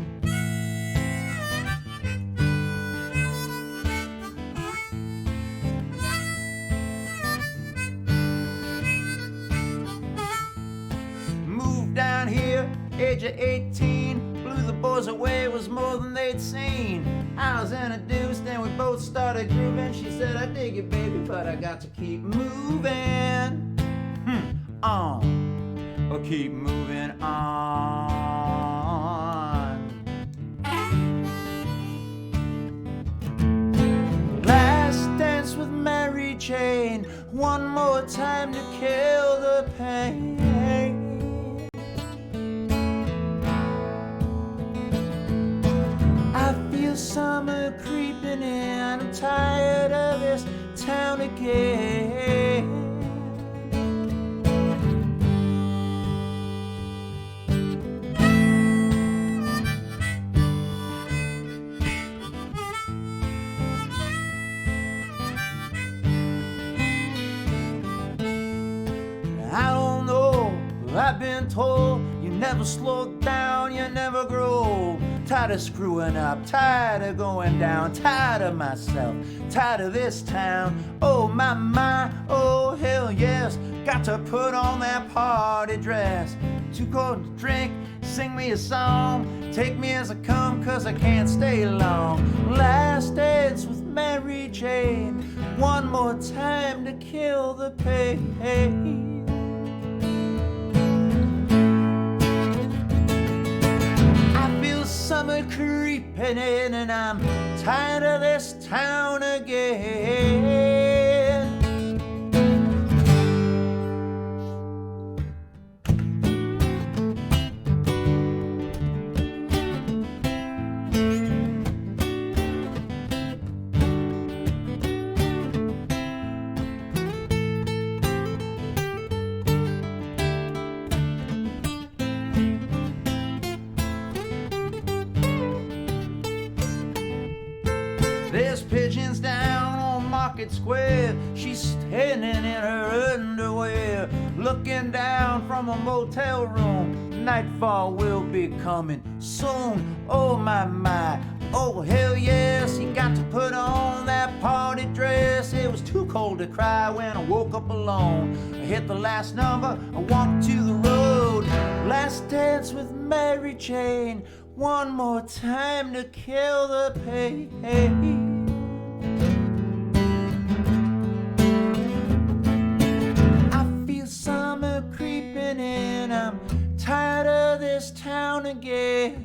Down here, age of 18, blew the boys away, was more than they'd seen. I was introduced and we both started grooving. She said, I dig it, baby, but I got to keep moving on. Or keep moving on. Last dance with Mary Jane, one more time to kill the pain. Summer creeping in, I'm tired of this town again. I don't know, I've been told you never slow down, you never grow. Tired of screwing up, tired of going down, tired of myself, tired of this town. Oh my, oh hell yes, got to put on that party dress. Too cold to drink, sing me a song, take me as I come, cause I can't stay long. Last dance with Mary Jane, one more time to kill the pain. Summer creeping in and I'm tired of this town again. There's pigeons down on Market Square. She's standing in her underwear, looking down from a motel room. Nightfall will be coming soon. Oh my, oh hell yes. You got to put on that party dress. It was too cold to cry when I woke up alone. I hit the last number, I walked to the road. Last dance with Mary Jane, one more time to kill the pain. I feel summer creeping in, I'm tired of this town again.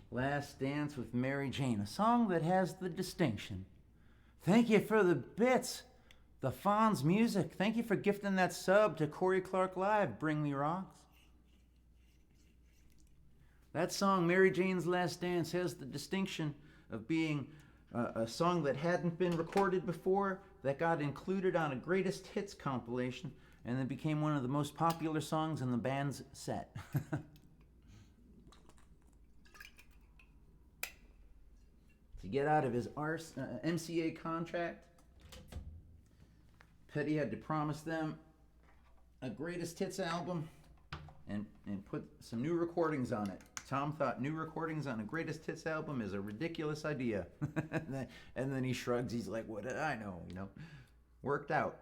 Last Dance with Mary Jane, a song that has the distinction. Thank you for the bits, the Fonz music. Thank you for gifting that sub to Corey Clark Live, Bring Me Rocks. That song, Mary Jane's Last Dance, has the distinction of being a song that hadn't been recorded before, that got included on a greatest hits compilation, and then became one of the most popular songs in the band's set. To get out of his MCA contract, Petty had to promise them a greatest hits album and put some new recordings on it. Tom thought new recordings on a greatest hits album is a ridiculous idea. And then he shrugs. He's like, what did I know? You know, worked out.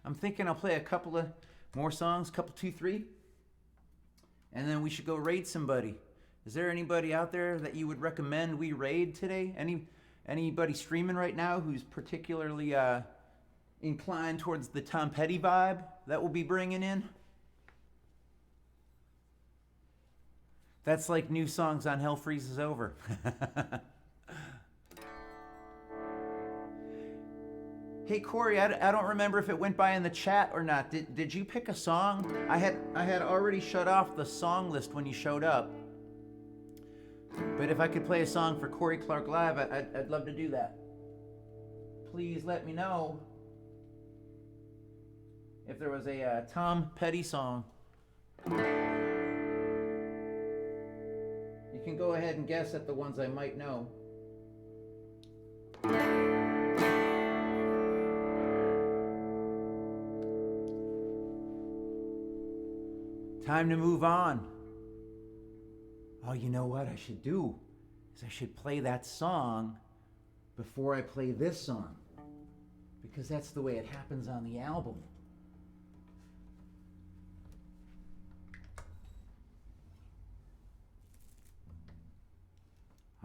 I'm thinking I'll play a couple of more songs, couple, 2, 3, and then we should go raid somebody. Is there anybody out there that you would recommend we raid today? Anybody streaming right now who's particularly inclined towards the Tom Petty vibe that we'll be bringing in? That's like new songs on Hell Freezes Over. Hey Corey, I don't remember if it went by in the chat or not. Did you pick a song? I had already shut off the song list when you showed up. But if I could play a song for Corey Clark Live, I'd love to do that. Please let me know if there was a Tom Petty song. You can go ahead and guess at the ones I might know. Time to move on. Oh, you know what I should do? Is I should play that song before I play this song. Because that's the way it happens on the album.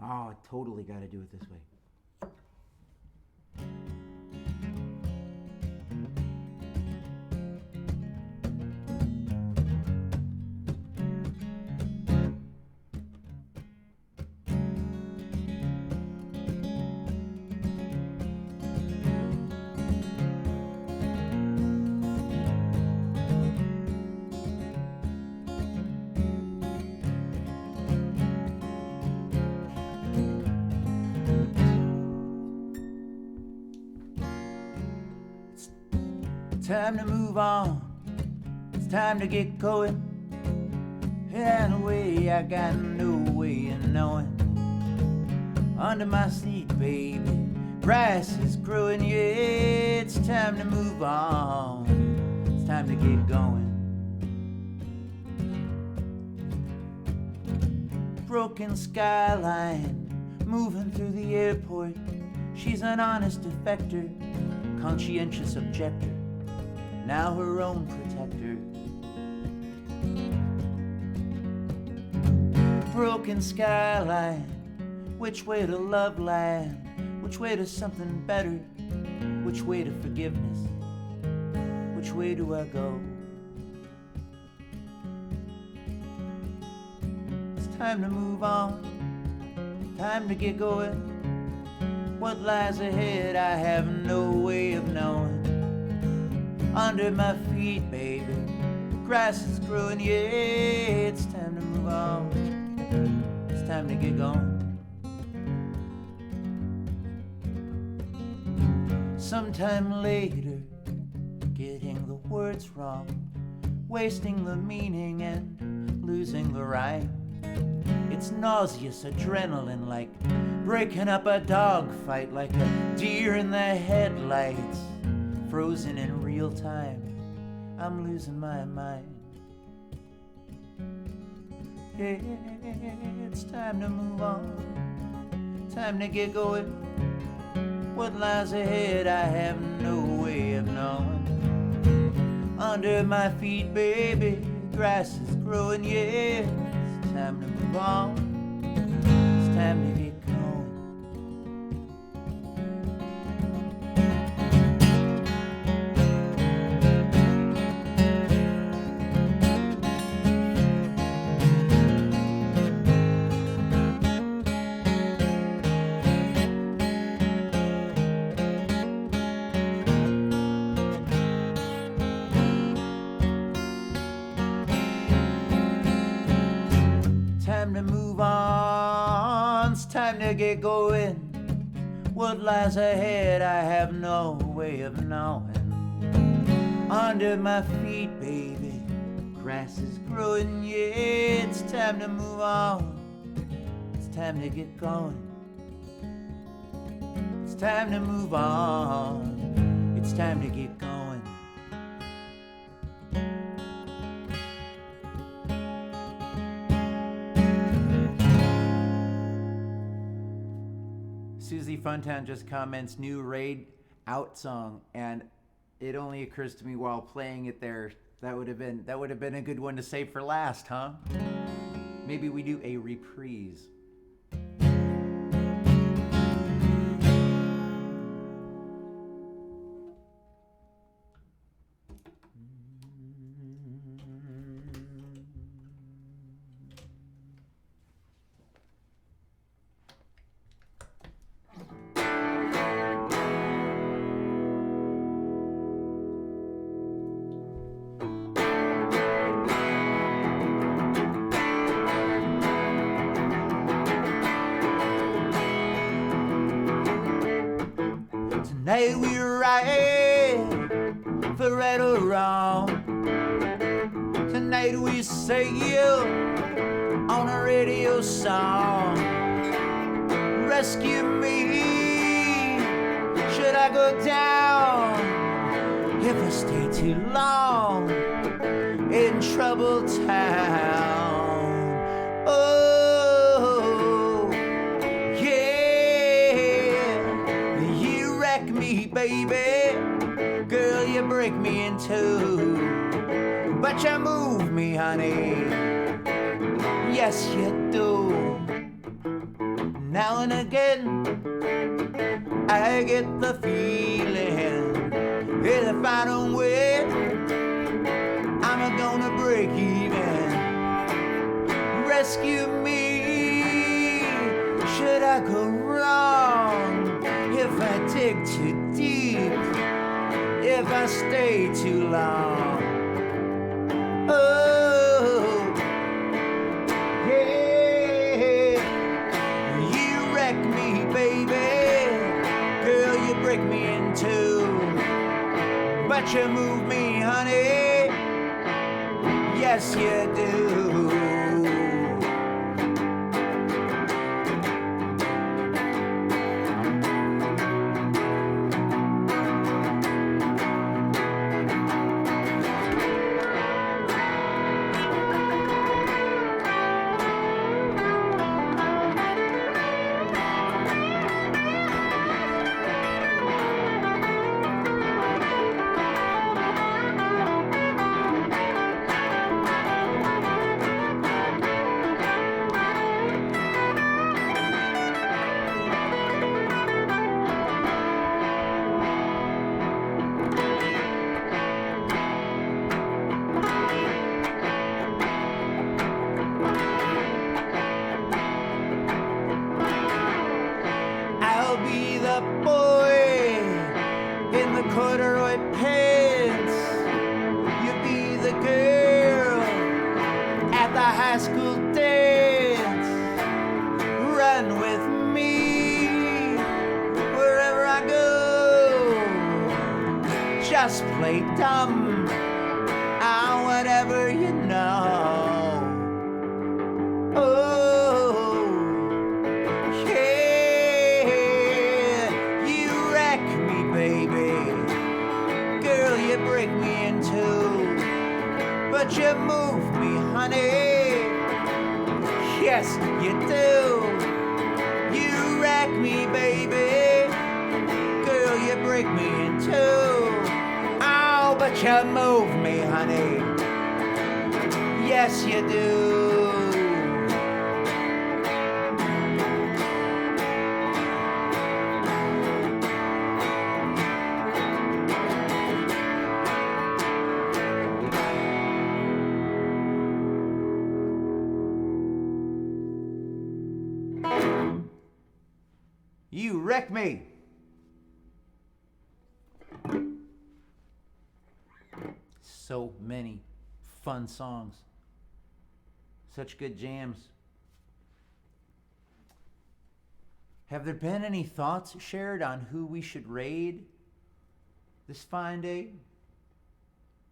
Oh, I totally got to do it this way. Time to move on, it's time to get going. And away, I got no way of knowing. Under my seat, baby, grass is growing. Yeah, it's time to move on, it's time to get going. Broken skyline, moving through the airport. She's an honest defector, conscientious objector, now her own protector. Broken skyline, which way to love land, which way to something better, which way to forgiveness, which way do I go? It's time to move on, time to get going. What lies ahead I have no way of knowing. Under my feet, baby, grass is growing. Yeah, it's time to move on, it's time to get going. Sometime later, getting the words wrong, wasting the meaning and losing the rhyme. It's nauseous adrenaline, like breaking up a dogfight, like a deer in the headlights, frozen in real time. I'm losing my mind. Yeah, it's time to move on, time to get going. What lies ahead I have no way of knowing. Under my feet, baby, grass is growing. Yeah, it's time to move on, it's time to get going. Time to move on, it's time to get going. What lies ahead I have no way of knowing. Under my feet, baby, grass is growing. Yeah, it's time to move on, it's time to get going. It's time to move on, it's time to get going. Susie Funtown just comments new Raid Out song, and it only occurs to me while playing it there, that would have been a good one to save for last, huh? Maybe we do a reprise. Tonight we ride for right or wrong. Tonight we sail on a radio song. Rescue me, should I go down if I stay too long in Trouble Town? Oh, yeah, you wreck me, baby, girl, you break me in two, but you move me, honey, yes you do. Now and again, I get the feeling if I don't wait, I'm gonna break even. Rescue me, should I go wrong if I dig too deep, if I stay too long? Oh, yeah, you wreck me, baby. Girl, you break me in two, but you move me, honey. Yes, you do. I'll be the boy in the corduroy pants. You'll be the girl at the high school dance. Run with me wherever I go. Just play dumb, whatever you know. Oh, yeah, you wreck me, baby. Girl, you break me in two, but you move me, honey. Yes, you do. You wreck me, baby. Girl, you break me in two. Oh, but you move me, honey. Yes, you do. You wreck me. So many fun songs. Such good jams. Have there been any thoughts shared on who we should raid this fine day?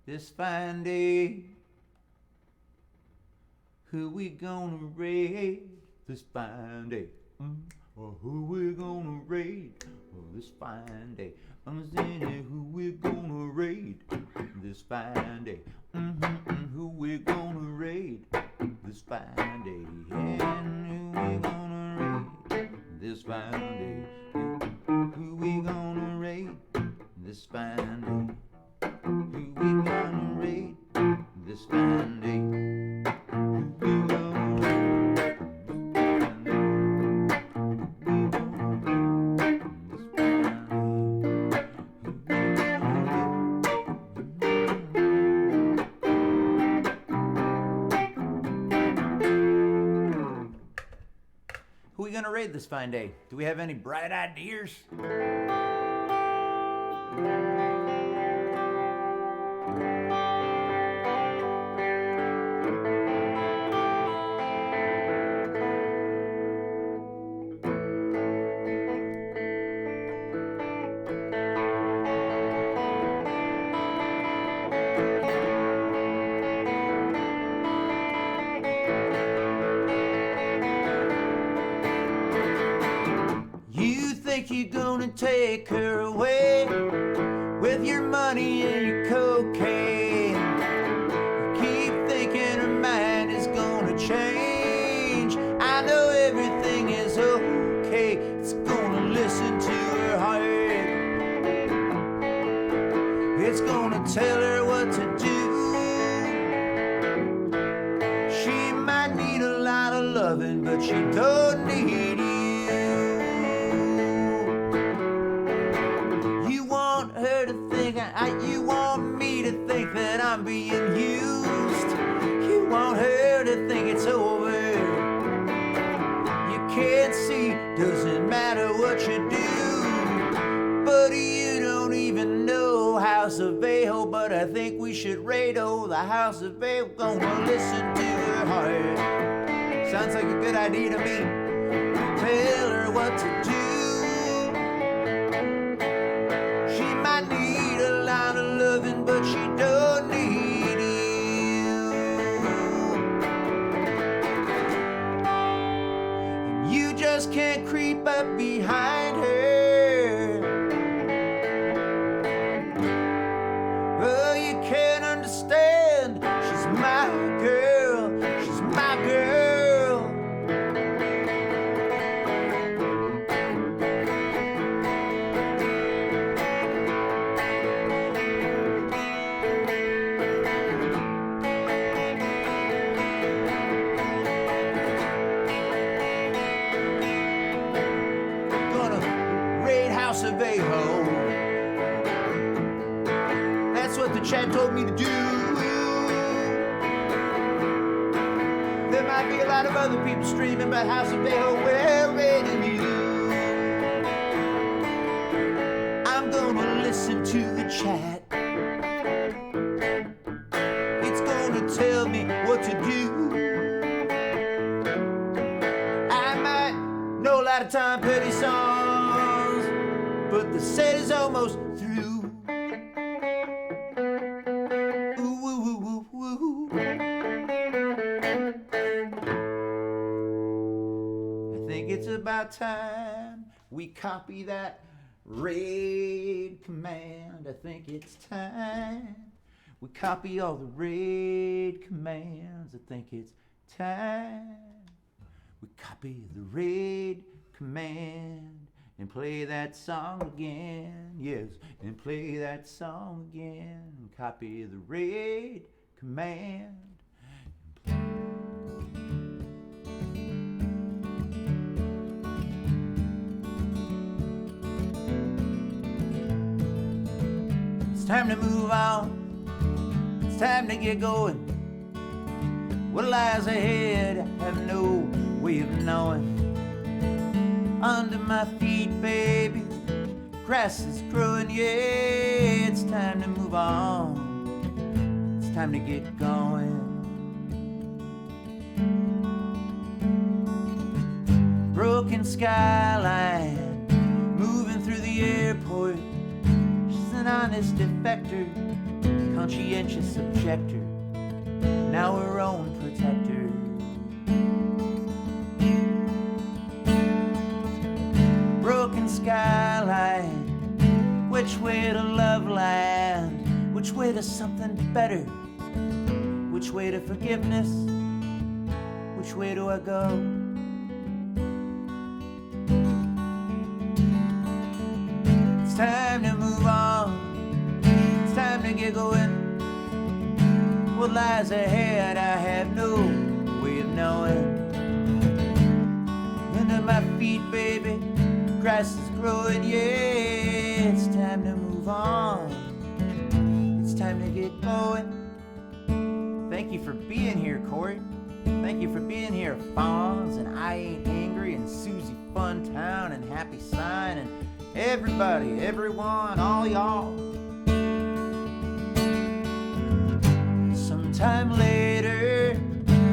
This fine day. Who we gonna raid this fine day? Or who we gonna raid this fine day? I'm saying who we gonna raid this fine day? Who we gonna raid this fine day? And who we gonna raid this fine day? Who we gonna raid this fine day? Who we gonna raid this fine day? Who are we gonna raid this fine day? Do we have any bright ideas? You're gonna take her away with your money and your cocaine. Keep thinking her mind is gonna change. I know everything is okay. It's gonna listen to her heart. It's gonna tell her what to do. She might need a lot of loving, but she don't need you. I'm being used. You want her to think it's over. You can't see, doesn't matter what you do. But you don't even know House of A-ho. But I think we should radio the House of A-ho. Gonna listen to her heart. Sounds like a good idea to me. Tell her what to do. She might need a lot of loving, but she don't need you. And you just can't creep up behind her. Oh, you can't understand. She's my girl. She's my girl. Of A-ho. That's what the chat told me to do. There might be a lot of other people streaming, but House of A-ho, well, rating you. I'm gonna listen to the chat. It's gonna tell me what to do. I might know a lot of Tom Petty songs, but the set is almost through. Ooh, ooh, ooh, ooh, ooh. I think it's about time we copy that raid command. I think it's time we copy all the raid commands. I think it's time we copy the raid command. And play that song again, yes, and play that song again. Copy the raid command. It's time to move on. It's time to get going. What lies ahead, I have no way of knowing. Under my feet, baby, grass is growing, yeah, it's time to move on. It's time to get going. Broken skyline, moving through the airport. She's an honest defector, conscientious objector, now her own protector. Broken skyline, which way to love land, which way to something better, which way to forgiveness, which way do I go? It's time to move on, it's time to get going. What lies ahead, I have no way of knowing. Under my feet, baby, grass is growing, yeah, it's time to move on. It's time to get going. Thank you for being here, Corey. Thank you for being here, Fonz, and I Ain't Angry, and Susie Funtown, and Happy Sign, and everybody, everyone, all y'all. Sometime later,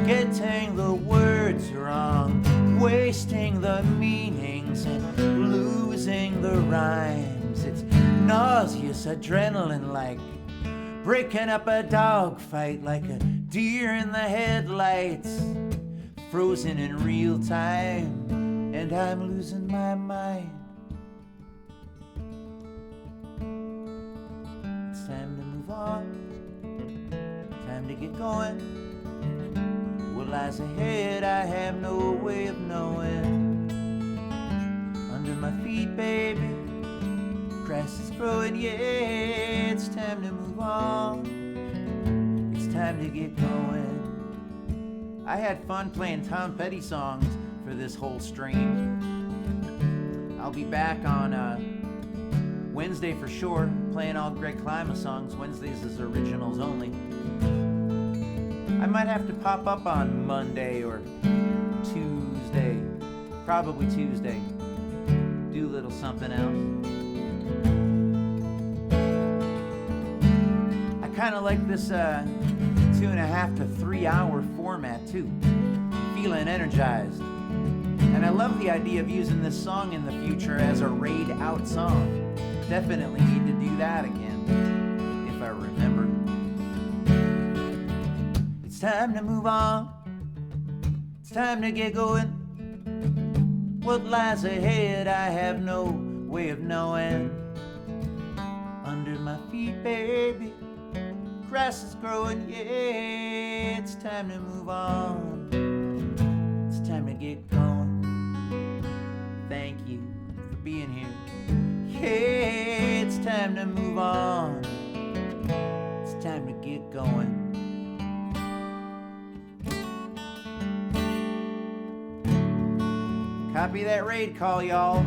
getting the words wrong, wasting the meanings and losing the rhymes. It's nauseous adrenaline, like breaking up a dog fight, like a deer in the headlights, frozen in real time, and I'm losing my mind. It's time to move on, time to get going. What lies ahead, I have no way of knowing. Under my feet, baby, grass is growing, yeah, it's time to move on. It's time to get going. I had fun playing Tom Petty songs for this whole stream. I'll be back on Wednesday for sure, playing all Greg Klyma songs. Wednesdays is originals only. I might have to pop up on Monday or Tuesday, probably Tuesday, do a little something else. I kind of like this 2.5 to 3 hour format too, feeling energized. And I love the idea of using this song in the future as a raid out song. Definitely need to do that again, if I remember. It's time to move on. It's time to get going. What lies ahead, I have no way of knowing. Under my feet, baby, grass is growing. Yeah, it's time to move on. It's time to get going. Thank you for being here. Yeah, it's time to move on. It's time to get going. Copy that raid call, y'all.